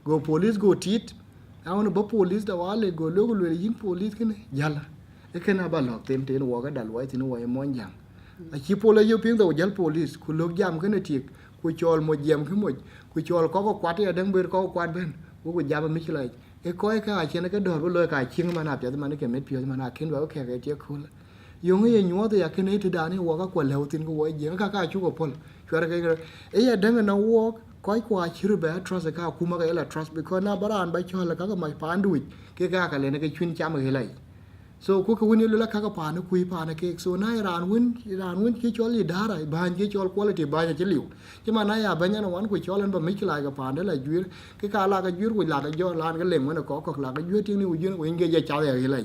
go police go tit áo nó bố police đó vào lại go lôi lôi dính police cái này yalla cái nào bà lọt tem tiền vào cái đàn quay thì nó quay món giang chỉ police yêu tiếng đầu yalla police cứ lôi giam cái này thiệt cứ cho một giam cái một cứ cho có quạt ở đang bên có quạt bên bố cứ giam mấy cái coi cái trên cái đợt bố lôi cái chiêng mà nạp cho mà nó kèm mấy phiếu mà nạp khiến vào cái chiếc cool yung cái nhúa thì cái này thì đàn này vào cái quần leo tin cái quay giang cái chú của pol cho cái ấy đang nó walk coi qua chữ bé trust cái kuma cái là trust because na baran bay cho là các cái máy phán đuổi cái lên cái chuyên chăm cái này so ko ko woni la ka pa na kui pa na ke so na ran win ki chol li dara ban ki chol quality ba ja liu ki ma na ya ban na wan ko cholan ba mi kila ga pa na la juir ki ka la ga juir ko la ga jo la ga lem na ko la ga juir ti ni u juir ko nge ja cha ya la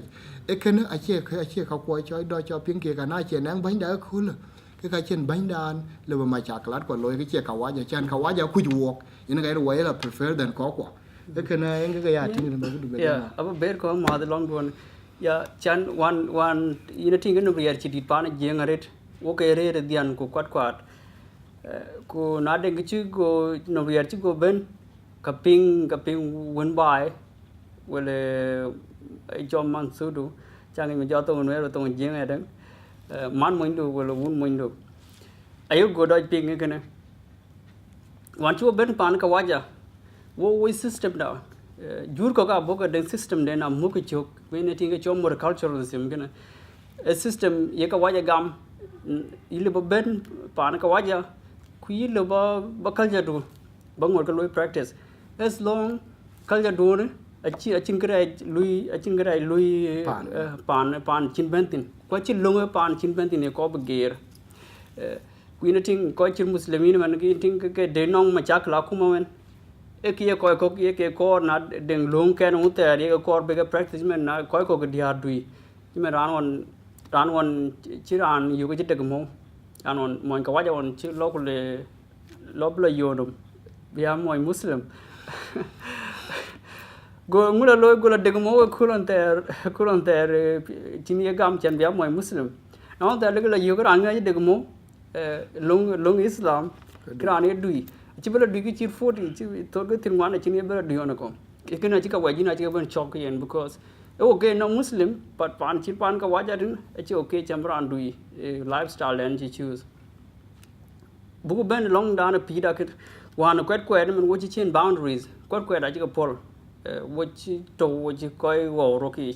e ken a che ka ko cho do cho pin ke ka na che nang ban da ku la cái trên bánh đan là mà chả lát còn lôi cái chia cả quá giờ chan cả quá giờ cùi chuột những cái đó là prefer than có quả cái này cái gì thì mình được yeah aba ber ko ma the long one ya chan one you know thing no prior chiti pan jeng aret wo ke re dian ko kwat ko na de gichi go no prior chi go ben kaping win by wele ai jom man su du chang mi jo to no to jeng ai dang man moin du wele wun moin du ayo go doj ping ke ne wan chu ben pan ka waja wo system da jur ko ka boga den system de na mu ke chok we ne tinga chom more culturalism gena a system ye ka waja gam ile ba ben pan ka waja ku ile ba culture du ba ngor ka loy practice as long culture du ne achin krai lui pan chin bentin ko chin long pan chin bentin e ko ba ger ku ne ting ko chin muslimin man ki ting ke de nong ma chak la kuma men ek ye ko na deng long ken un ter ye ko be ga practice men na ko dia dui me ran won chi ran yu ko chi de mo an on mon ka wa ja on chi lo yo dum bia moy muslim go ngula lo go la de mo kulon ter chin ye gam chen bia moy muslim no ta le la yu ko ran ga de mo long islam kran ye dui chibela digi chir 40 chi to ga tin wan chi ne bela diona ko ikena chi ka waji na chi ban chok yen because okay no muslim but pan ka waja din chi okay chambran dui lifestyle and chi choose bu ben long down a pida kit wan kwet men wo chi chen boundaries kwet a chi ka pol wo chi to wo chi koi wo roki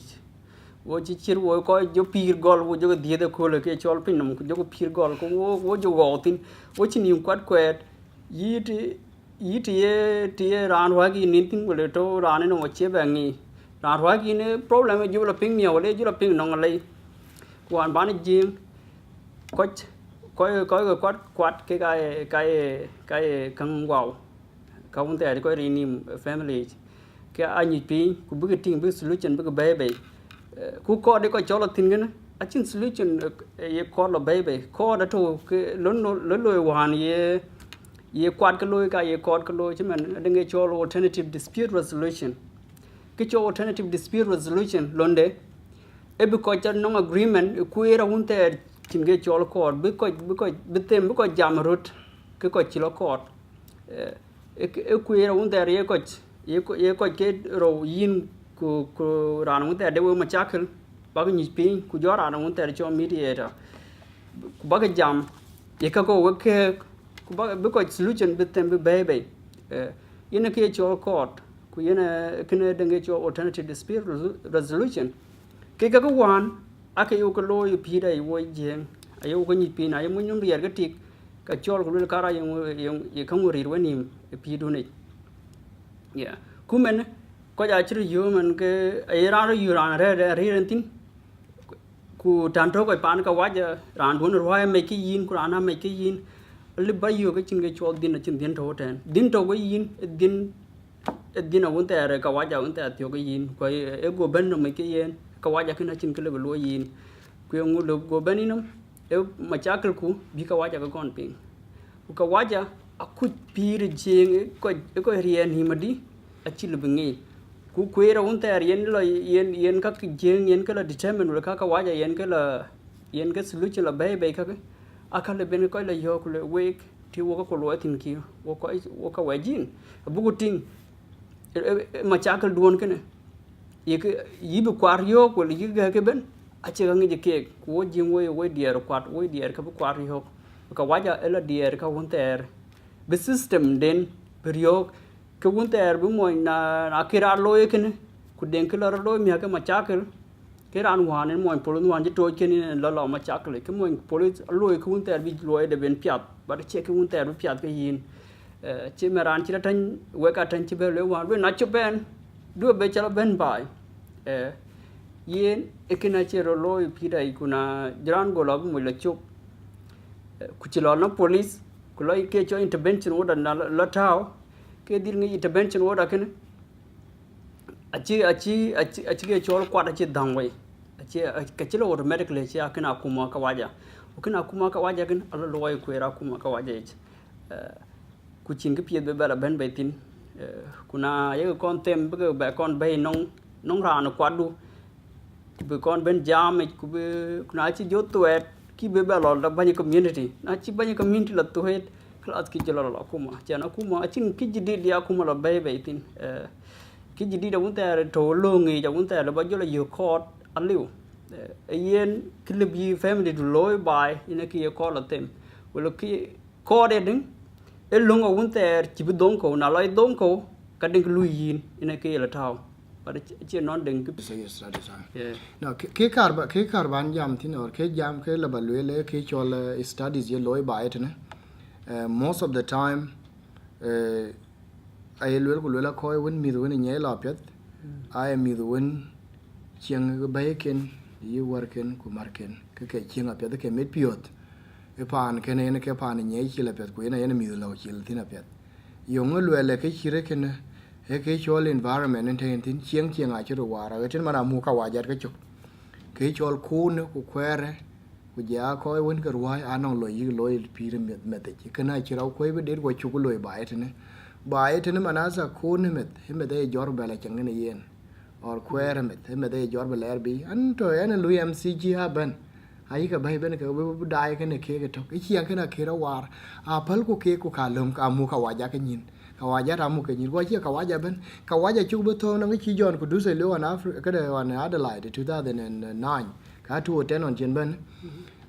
wo chi chir wo ko jo pir gol wo jo die de ko le ke chol pin nam jo pir gol ko wo jo wo tin wo chi ni kwet yiti ye ran wa gi nintin wole to ran no che bangi ran wa gi ne problem e jula ping mi wole jula ping no ngai kwan ban jing ko kwat ke kai kang wow ka un te ko ri ni family ke anyi pi ku bu ting bu solution bu bebe ku ko de ko chola tin gena achin solution ye ko lo bebe ko da to ke lo wan ye kwat ka loy ka ye kod ka loy chimen denge chol alternative dispute resolution ke cho alternative dispute resolution londe e bi ko chan no agreement ku era unte tinge chol kod bi ko bitem bi ko jamrut ke ko chilo kod e ku era unte ye ko ke ro yin ku ran unte de wo ma chakal ba ni pin ku jora ran unte cho mediator ku ba jam ye ka ko ke because solution bitem be bebe ina ke cho court ku ina kene denge cho alternative dispute resolution ke ka wan ake yo ko lo yu pida yi wo jeng ayo ko ni pina ayo mun rier ga tik ka chol ko kara ye kan wori wani pidu ne yeah kumen ko ja chiri yo man ke era yu ran re tin ku tanto ko pan ka waja ran don ro me ki yin ku ana me ki yin li ba yo ga chin ga chol din chin din to ten din to go yin din a won ta ka waja won ta tyo ga yin ko e go ben no me ke yen ka waja kina chin kle lo yin ku ngu lo go ben no e ma chakal ku bi ka waja ga kon ping ku ka waja a ku pir jeng ko rien hi madi a chil bingi ku era won ta yen ka jeng yen ka la determine ka waja yen ka solution la bay ka akale ben ko la yo ko le week ti wo ko lo tin ki wo ka wajin bugu ting ma chakal duon kene yi bi kwar yo ko yi ga ke ben a che ngi je ke ko jin wo dier kwat wo dier ka bu kwar yo ka waja ela dier ka won ter be system den per yo ka won ter bu mo na kira lo kene ku den ka lo mi ka ma chakal ke ran wan en moy polo wan je to ken ni lo ma chakle ke moy polo lo ke un ter bi lo de ben piat ba che ke un ter bi piat ke yin che me ran chi tan we ka tan chi be le wan we na cho ben du be chala ben bai yen ekina chero loy pida kuna jiran go log mo la chup ku ci lo na police ku loy ke cho intervention order na la taw ke dir ngi intervention order ken aci ke cho kwat aci dangwai aci ka ci lo automatically ci akina kuma ka waja ukina kuma ka waja ken ala loy ku era kuma ka waja ku cin ke pie be bala ben betin kuna ye kon tem be kon be nong ra no kwadu be kon ben jam ku be kuna ci jotuet ki be ba lo da bani community na ci bani community la to het klas ki jelo la kuma jana kuma acin ki jidi dia kuma la be betin ki jidi da wunta to lo ngi da wunta la ba jo la yo court aliu yen ki le bi family du loy bai ina ki yo court la tem wala ki court de ding e lunga wunta ci bi don ko na loy don ko ka ding lu yin ina ki la taw but ci non ding ki so yes that is no ke kar ban jam tin or ke jam ke la balwe le ke chol studies ye loy ba etne most of the time ai lwel ku lwela ko won mi won nye la pet ai mi won chieng ba ken yi worken ku marken ke chieng a pet ke met piot e pan ke ne ke pan nye chi la pet ku ina mi lo chi tin a pet yong lwele ke chire ken e ke chol environment en tin chieng a chiro wara ke tin mana mu ka wa jar ke chok ke chol ku ne ku kwere ku ja ko won ke ruai anong lo yi lo pi met ke kana chiro ko be der ko chu ku lo ba etne ba etne manasa ku ne met hime de jor bela changene yen or kwere met hime de jor bela erbi an to en lu mcg ha ban ai ka bai ben ka bu dai ke ne ke to ke chiang ke na ke ra war a pal ku ke ku ka lom ka mu ka wa ja ke nyin ka wa ja ra mu ke nyin ko chi ka wa ja ben ka wa ja chu bu to na chi jon ku du se lo na ka de wan Adelaide 2009 ka tu ten on chen ben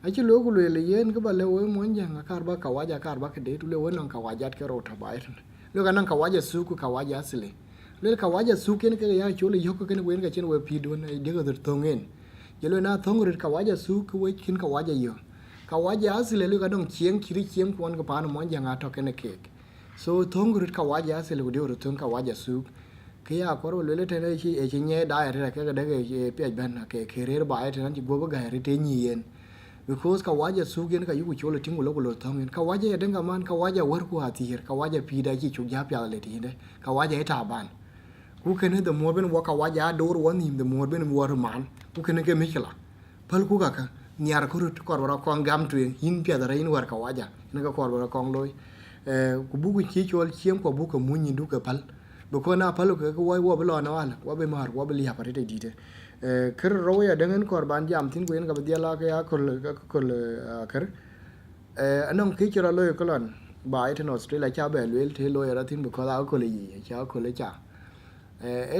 ai chi lo ku le yen ka ba le wo mo nyang ka ba ka wa ja ka ba ke de tu le wo non ka wa ja ke ro ta bai lo ka nan ka wa ja su ku ka wa ja sile le ka wa ja su ke ne ke ya chu le yo ke ne wen ka chen we pi do na de ga to ngen je lo na thong rit ka wa ja su ku we kin ka wa ja yo ka wa ja sile le ka dong chieng kiri chieng kon ka pa no mo nyang a to ke ne ke so thong rit ka wa ja sile ku de ro thong ka wa ja su ke ya ko ro le te ne chi e chi nye da re ke de ke pe ben ke re ba e te nan ji go ba ga re te nyi yen because ka wa ja su gen ka yu ku cholo tingu lo lo thong ka wa ja den ka man ka wa ja war ku ha ti ka wa ja pi da chi chu ja pya le ti de ka wa ja ta ban ku ke ne the more ben wa ka wa ja do ro ni the more ben war man ku ke ne ke mi kala pal ku ka nyar ko ru ko ro ko gam tu hin pya da rein war ka wa ja ne ka ko ro ko loy ku bu ku chi chol chiem ko bu ka mun ni du ka pal bu ko na pal ko wa wo lo na wala wa be mar wa be li ha pare de de ker ro ya dengan korban jam tin ku en ka dia la ka ya ko ker anong ki chira lo ko lon ba it in Australia cha be lo te lo ya tin bu ko la ko le yi cha ko le cha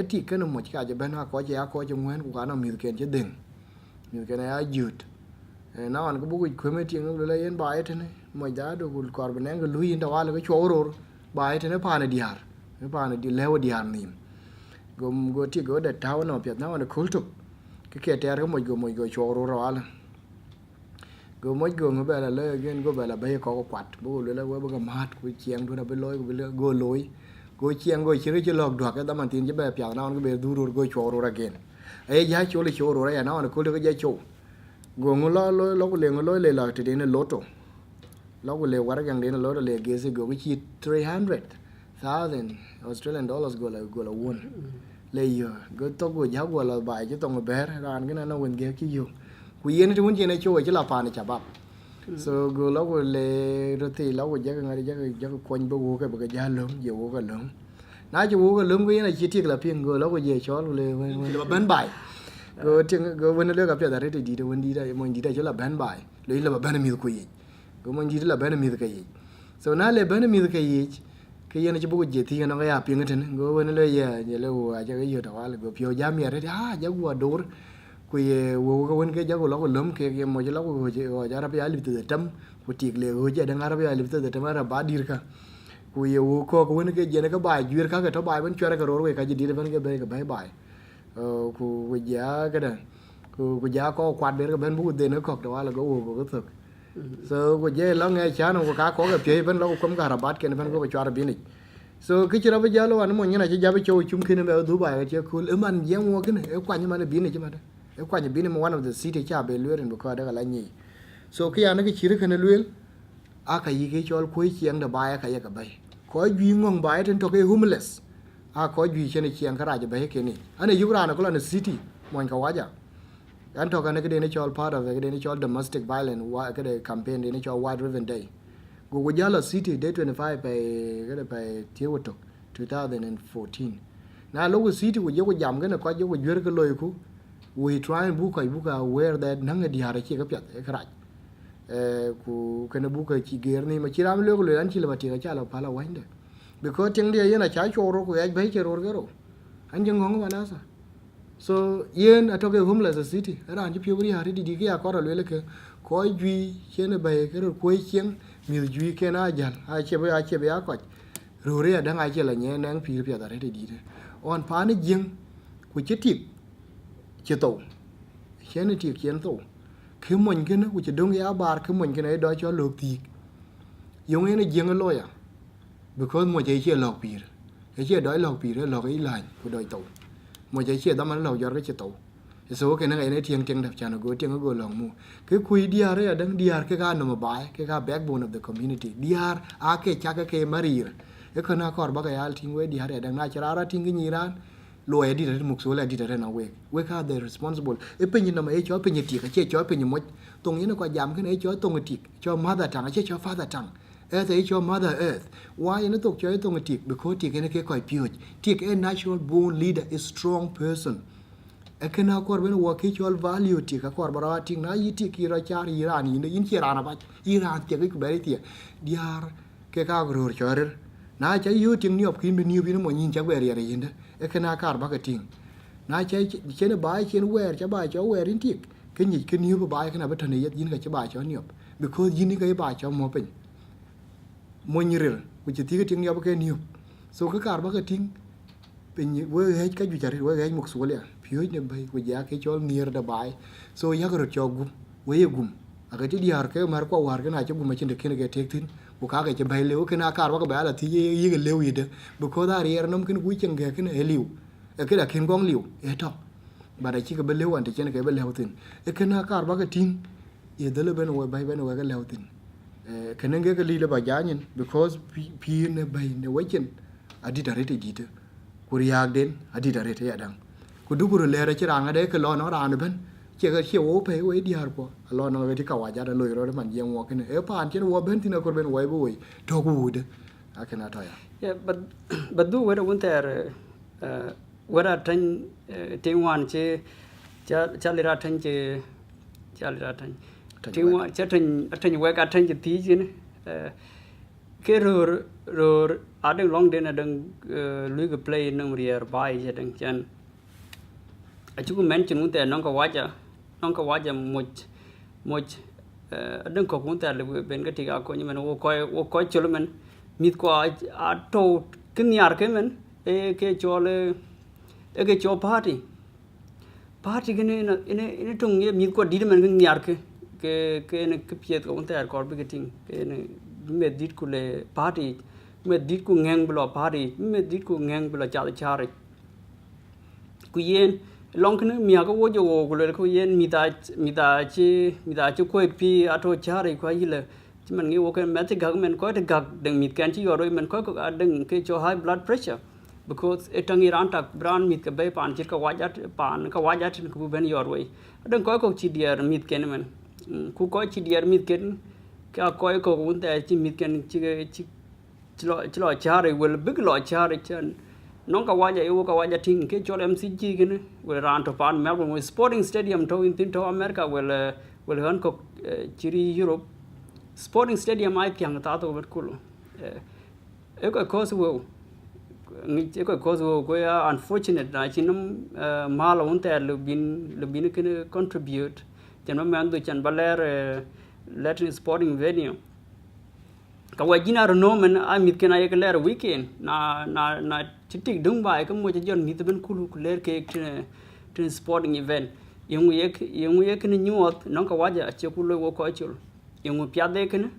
ti ke no mo cha je ben ha ko ja ko je ngwen ku ka no mi ken je den mi ken ya yut na an ko bu ku me ti ngul le yen ba it ne mo da do ku korban en lu yin da wala ko cho ro ba it ne pa ne diar pa ne di lewo diar nim go ti go da taw no pet na on kul tuk ke ter ko mo go cho ro ro ala go mo go ngo ba la le gen go ba la ba ko kwat bu le la wa ba ga mat ku chieng do na be loy go loy go chieng go chi ri lok dwa ka da man tin je ba pya na on go be du ro go cho ro ra gen ai ja cho le cho ro ra ya na on kul ko ja cho go ngo lo ko le ngo lo le la te de ne loto lo ko le war gang de ne loto le ge se go chi 300,000 Australian dollars go la won le yo go to go ja go la ba je tong be ran cái na won ge ki yo ku yen ti won je ne cho je la pa ne cha ba so go lo go le ro ti lo go ja ga ja ko kon bo go ke ba ga ja lom je wo ga lom na je wo ga lom go yen chi ti la pin go lo go je cho le ban bai go ti go won le ga pya da re ti di won di da mo di da cho la ban bai le la ba ban mi ko yi go mo di la ban mi ka yi so na le ban mi ka yi cái gì nó chỉ bố gì thì nó cái áp những cái thằng go bên lấy giờ lấy qua cho cái giờ đó là go phiêu giá mía đấy giá qua đồ quỳ qua cái bên cái giá của nó còn lớn cái mà cho nó go go giá Arabia live từ trăm của tiệc lệ go giá đang Arabia live từ trăm là ba đi cả quỳ qua cái bên cái giờ nó cái bài duyệt khác cái tháo bài bên chơi cái rồi cái gì đi bên cái bài của giá cái này của giá có quạt bên cái bên bố tiền nó cọc đó là go cái thực so ko je lo nge cha no ka ko ga pe ben lo ko ka rabat ken ben ko ba chara bini so ki chira ba jalo an mo nyina je jabe cho chum kin be du ba che kul man ye mo kin e kwa ni man bini che ma e kwa ni bin one of the city cha be lwe ren ko da la ni so ki ya na ki chire kana lwe aka yi ke chol ko chiang da ba ka ya ka bai ko gi ngong ba ten to ke homeless a ko gi chen chiang ka ra ja ba ke ni ane yura na ko la city mon ka waja an to kana ke de ni chol part of ke de ni chol domestic violence wa ke de campaign de ni chol wide riven day go go jala city day 25 pe ke de pe tie to 2014 na lo city go yo jam ke na ko yo go jwer ke loy ku we try and book aware that nang di hara chi ka pyat e kra ku kana buka chi ger ni ma chiram lo lo an chi la ti ka cha la pala wande because ting dia yana cha choro ku ai bai che ro gero an jeng ngong ba na sa so yen atoke homeless city ran ji pyo ri hari di ki ya ko ro le ke ko ji chen bai ke ro ko chen mi ji ke na jal a che ba ko ro re da ngai che la nye nang pi pya da re di de on pa ni jeng ku chi tip che to chen ti chen to khi mình cái nó của chỉ đông giá bar khi mình cái này đó cho lộc tiệt dùng cái này riêng cái lôi à because một cái chia lộc bì cái chia đói lộc bì đó lộc cái lạnh của đòi tàu một cái chia đó mà lộc giọt cái chia tàu số cái này thiêng thiêng đẹp chán nó go thiêng nó go lòng mu cái khui đi ra đang đi cái ga nằm bài cái ga backbone of the community đi à cái chắc cái mari cái con nào còn bao cái al thiêng với đi ra đang na chara thiêng cái gì ra lawyer di da muk so la di da na we ka the responsible e pe ni na ma e cho pe ni ti ka che cho pe ni mo tong ni ko jam ke ne cho tong ti cho mother tongue che cho father tongue earth e cho mother earth why ni to cho tong ti because ti ke ne ke ko pure ti ke natural born leader is strong person e ke na ko ben wo ke cho value ti ka ko bara ti na yi ti ki ra char iran ni yin che rana ba iran ti ke be ti diar ke ka gro cho na cha yu ting ni op kin be ni bi no mo yin cha be ri yin da e kana kar ba ka ting na cha che ne ba chen wer cha ba cho wer in tik ke ni ke ni ba kana ba thane yet yin ka cha ba cho ni op because yin ni ka ba cho mo pen mo ni rir ku chi ti ke ting ni op ke ni so ka kar ba ka ting pen ni we he ka ju cha ri we he muk so le pyo ne bai ku ja ke cho nier da ba so ya ka ro cho gum we ye gum a ka ti di har ke mar ko war ke na cha gum ma chin de ke ne ke tek tin bu ka ke bai lew ke na kar ba ka ba la ti ye ge lew yi de because da ri er nom ken ku chen ge ke ne lew e ke da ken gong lew e to ba da chi ke be lew an te chen ke be lew tin e ke na kar ba ka ting ye de le ben we bai ben we ke lew tin e ke ne ge ke li le ba ja nyin because pi ne bai ne we chen a di da re te ji te ku ri yak den a di da re te ya dang ku du ku le re chi rang de ke lo no ra ne ben che ga che o pe we di har ko lo no we ti ka wa ja da lo ro man ye ngo ke ne e pan chen wo ben tin ko ben we bo we to ku de a ke na to ya yeah but do where went there where tan ting wan che cha li ra tan che cha li ra tan ting wan cha tan we ka tan che ti chi ne ke ro a de long den a dang lu ke play nang rier bai che dang chan a chu mention un te nong ka waja much đừng có cũng tại là bên cái tiệc có nhưng mà nó coi cho mình mít qua à to cái nhà cái mình cái cho party cái này trong nghĩa mít qua đi mình cái nhà cái này cái piet cũng tại có cái ting cái này mẹ đi của le party mẹ đi của ngang blo party mẹ đi của ngang blo chả ku yen long kan mi ga wo jo wo le ko yen mi da chi ko pi ato chari ko yile chi man ngi wo kan met government ko te gag deng mit kan chi yoro men ko deng ke cho high blood pressure because etang iran tak brand mit ka be pan chi ka wajat ku ben yor we deng ko chi dier mit ken men ku ko chi dier mit ken ka ko un ta chi mit ken chi lo chari wel big lo chari chen non ka waja yo ka waja ting ke chol mcg ken we ran to pan melbourne sporting stadium to in to america will han ko chiri europe sporting stadium ai kyang ta to vet kulo e ko cause wo ya unfortunate na chinum mal on ta lubin ken contribute chen man do chan baler latin sporting venue ka wajina no men a mit ken ay ler weekend na chitik dung bai ka mo jon mit ben kulu ler ke tin sporting event yung yek ni nyot non ka waja che kulo wo ko chul yung pya de ken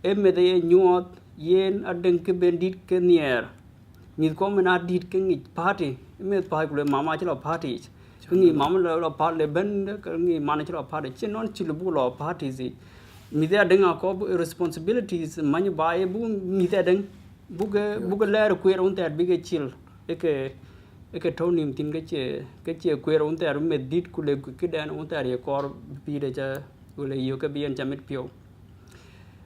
e me de nyot yen aden ke bendit ke nier mit ko mena dit ke ngi party me pa kulo mama chlo party ngi mam lo part le ben ngi man ci lo part ci non ci lu bu lo parties mi da denga ko responsibilities man baye bu mi da deng buga leer ku yer unter bige chill eke tonim tin ke che ku yer unter med dit ku le ku dan unter ye kor bi de cha ule yo ke bien chamit pio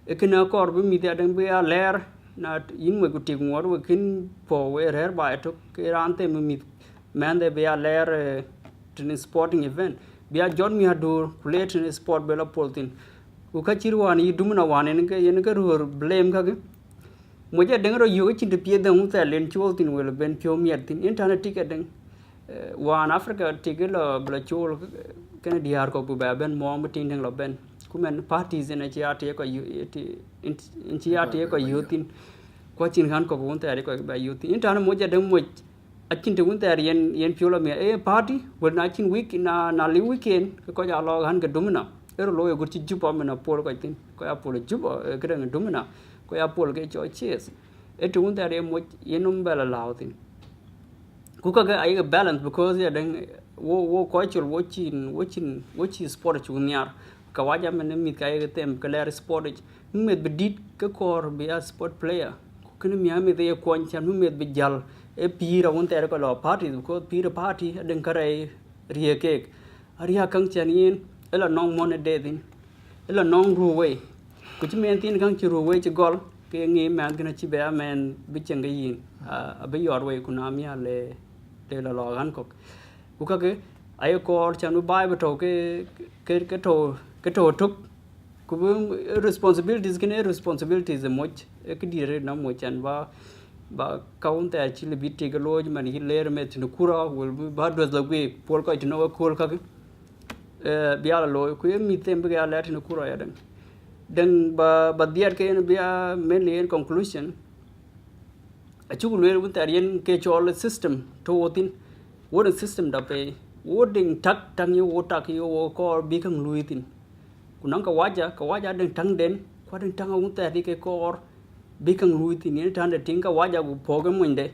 eke na kor bu mi da deng be a leer na in we ku ti ngor we kin po we rer ba to ke rante mi man de be a leer tin sporting event be a john mi hadur play tin sport bela poltin ku ka chirwan yi dumna wan en ke ru blame ka ke moja dengro yo chin de pie dang ta len chol tin wel ben pio mier tin internet ticket deng wan africa ticket lo bla chol ken diar ko bu ben mo tin deng lo ben kumen parties en chia te ko in chia te ko yutin ko chin han ko won ta ko ba yutin internet moja deng mo achin te won ta yen pio lo me party wel na chin week na li weekend ko ja lo han ke dumna ero lo yo gurchi jupa me na pol ko tin ko ya pol jupa ke deng dumna ko ya pol ke cho cheers etu un tare mo yenum bela lautin ku ka ga ay balance because ya den wo ko chul wo chi sport chu nyar ka waja men mi ka ye tem ka ler sport met bedit ka kor be a sport player ku ne mi ame de ko chan met be jal e pira un tare ko lo party ko pira party den kare rie ke aria kang chan yin ela nong mon de din ela nong ruwe ku chi men tin kang chi ruwe chi gol ke ngi man gna chi be men bi chang ge yin a be yor we ku na mi ale de la lo gan ko ku ka ke ay ko chan bai ba to ke to tuk ku responsibilities ke ne responsibilities much ke dire na mo chan ba kaun ta chi le bit ke loj man hi ler me tin kura will ba do the way pol ko to no ko ka ke biala lo ku mi tem be ala tin kura ya dan ba diar ke bia mainly in conclusion a chu le un tar yen ke chol system to wotin what system da pe woding tak tang yo tak yo ko bi kang luitin kunang ka waja den tang den ko den tang un tar ke ko bi kang luitin ni tan de ting ka waja gu pogam munde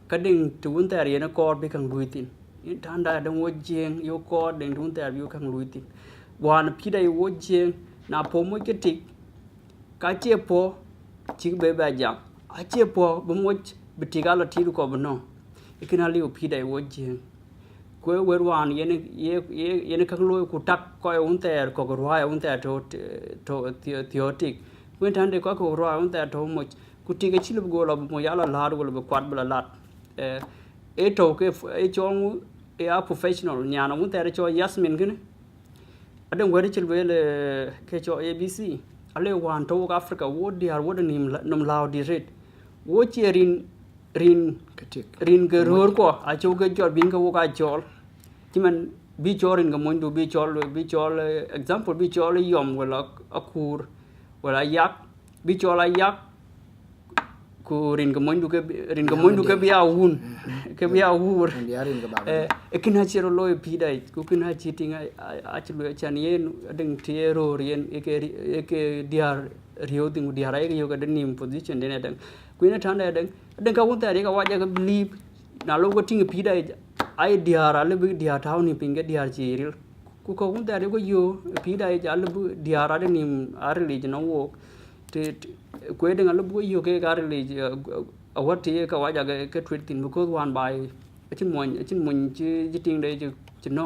ka den tu un tar yen ko bi kang luitin ni tan da den wojeng yo ko den un tar bi kang luitin wan pida yo wojeng na po mo ke tik ka che po chi be ba jam a che po bo mo bitiga la ti ko bo no ikina li o pida wo je ko wer wan yen ka lo ku tak ko un ter ko ro un ter to theoretic kun tan de ko ro un ter to mo ku ti ga chi lu go lo mo ya la la go lo kwat bla lat e to ke e chong e a professional nya na un ter cho yasmin gene adan wari chil bele ke cho abc ale wan to africa wo diar wo nim nom law di red wo che rin ke ror ko a cho ke jor bin ka wo ka chol timan bi chorin ga mondu bi chol example bi chol yom wala akur wala yak bi chol yak ku rin ga mondu ke bi awun ke bi awur e kina chero loy pidai ku kina chiting a chlo chan yen ding tiero yen ke diar rio ding diar ai yo ga nim position den den ku ina tan den ka won ta ga waja ga believe na lo go ting pidai ai diar ale bi diar taw ni pinga diar chiril ku ko won ta go yo pidai ja le diar ale nim ar religion wo te ko den ale bu yo ke ga religion awat ye ka waja ke tweet tin because one by chin mon chi ting de chi no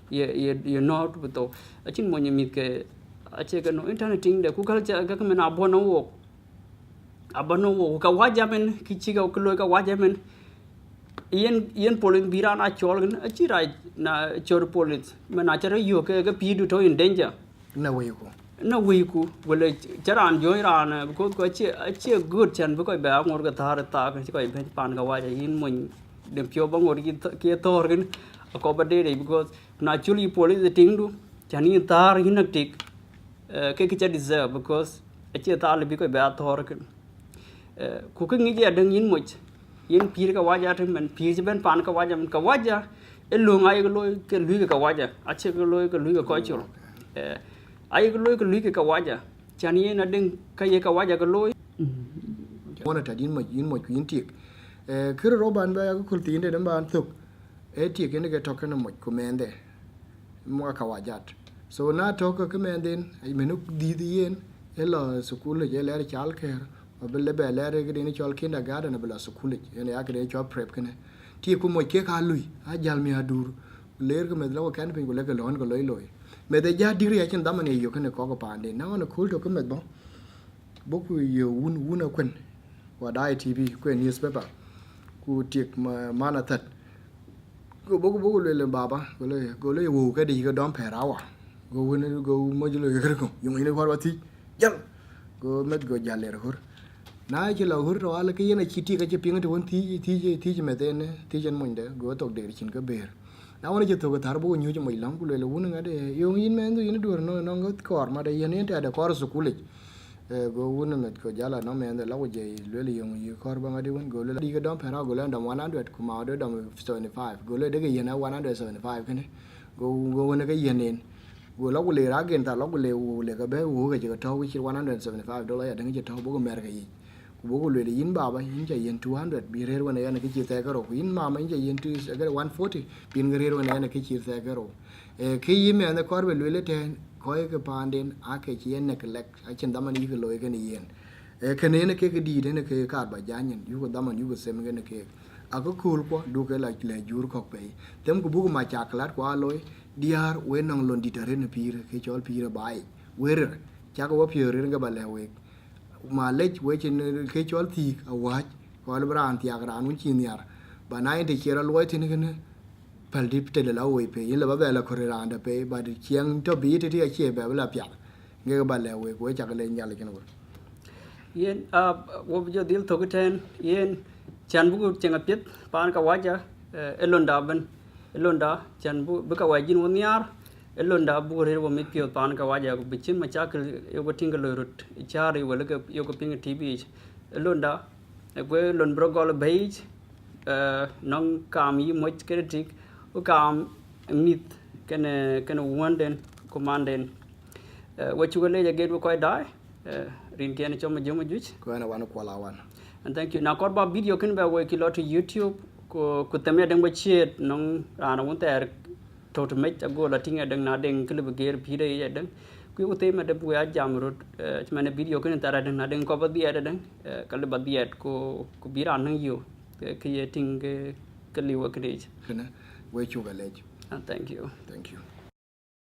ye not to chin mon mi ke a che ke no internet ting de ku ka cha ka men abono wo ka waja men ki chi ga ko ka waja men yen polin biran a chol a chi rai na chor polit men a chara yo ke pi du to in danger na we ku wala charan joy ran ko che good chan bu ko ba ngor ga thar ta ka ko ben pan ga waja yin mon dem pio bang or ki tor gen ko ba de because naturally police the thing do chani tar hin tik ke cha deserve because a che ta le bi ko ba tor ken ku ke ngi ja dang yin mo yin pir ka waja them men pir ben pan ka waja men ka waja e lu ngai ko loy ke lu ka waja a che ko loy ko lu ka ko chul ai ko loy ko lu ka waja chani na ding ka ye ka waja ko loy wona ta din mo yin tik kir roban ba ko kulti inde dan ban tuk ti ke ne ke to kana mo kumende mo ka wajat so na to ka kumenden ai menu di yen elo school je le chal ke bele bele re ke ni chol kindergarten bela school ene ya ke chol prep kene ti ku mo ke ka lui a jal mi adur ler ke me lo kan pin ko le ke lon ko loy loy me de ja digri ya chen damane yo kene ko ko pande na on cool to ke me bo boku yo un kwen wa dai tv kwen newspaper ku tik mana tat go boku le baba go le wo ke di go dom perawa go won go mo jilo ke ko yung ine ko wati jal go met go jaler hor na ji la hor to ala ke yena chiti ka che ping to won ti me den ti jen mon de go tok de chin ka ber na wona je to go tar bo nyu je mo lang ku le won ngade yung in men du in dur no go kor ma de yen te de kor su kule go won met ko jala no men de la je le yung yi kor ba ngade won go le di ga dom pera go le dom 100 ku ma de dom 75 go le de ga yena 175 kene go won ga yenen go lo le ra gen ta lo le ga be wo ga je to wi $175 ya de je to bo go mer ga yi bo go le yin ba ba yin je yen 200 bi re wona ya ne ki te ga ro yin ma ma yin je yen tu ga 140 bin ga re wona ya ne ki te ga ro ki yi me ne kor be le te ko ke panden a ke yen ne ke lek a chen da man yi lo ke ni yen ke ne ke di de ne ke ka ba ja nyen yu go da man yu go sem ge ne ke a ko kul ko du ke la le jur ko pe tem ko bu ma cha klat ko aloy diar we nang lon di tare ne pire ke chol pire bai wer cha ko pire ga ba le we ma lech we chen ke chol ti a wa ko al bran ti agra nu chin yar ba na inte chera lo ti ne pal di te la we pe yin la ba la ko ra anda pe ba di chiang to bi te ti a che ba la pya nge ga ba le we ko cha le nya le ken wo yen wo jo dil to ten yen chan bu chen apit pan ka waja elonda ban elonda chan bu ka wajin won yar elonda bu re wo mit pio pan ka waja ko bichin ma cha yo ko tinga lo rut chari wala ka yo ko ping tv elonda ko lon bro gol beige nong kam yi mo kritik o kam mit ken wanden commanden what you le get ko dai rin ken choma joma juch ko na wan ko la wan and thank you na kor ba video ken ba we kilo to youtube ko temya deng ba chet nong ana won ter to met go la tinga deng na deng klib ger pide ya deng ku te ma de bu ya jam rot chmane video ken tara deng na deng ko ba dia deng kal ba dia ko bira nang yo ke ye ting ke liwa krej kana we chu ga lej and thank you thank you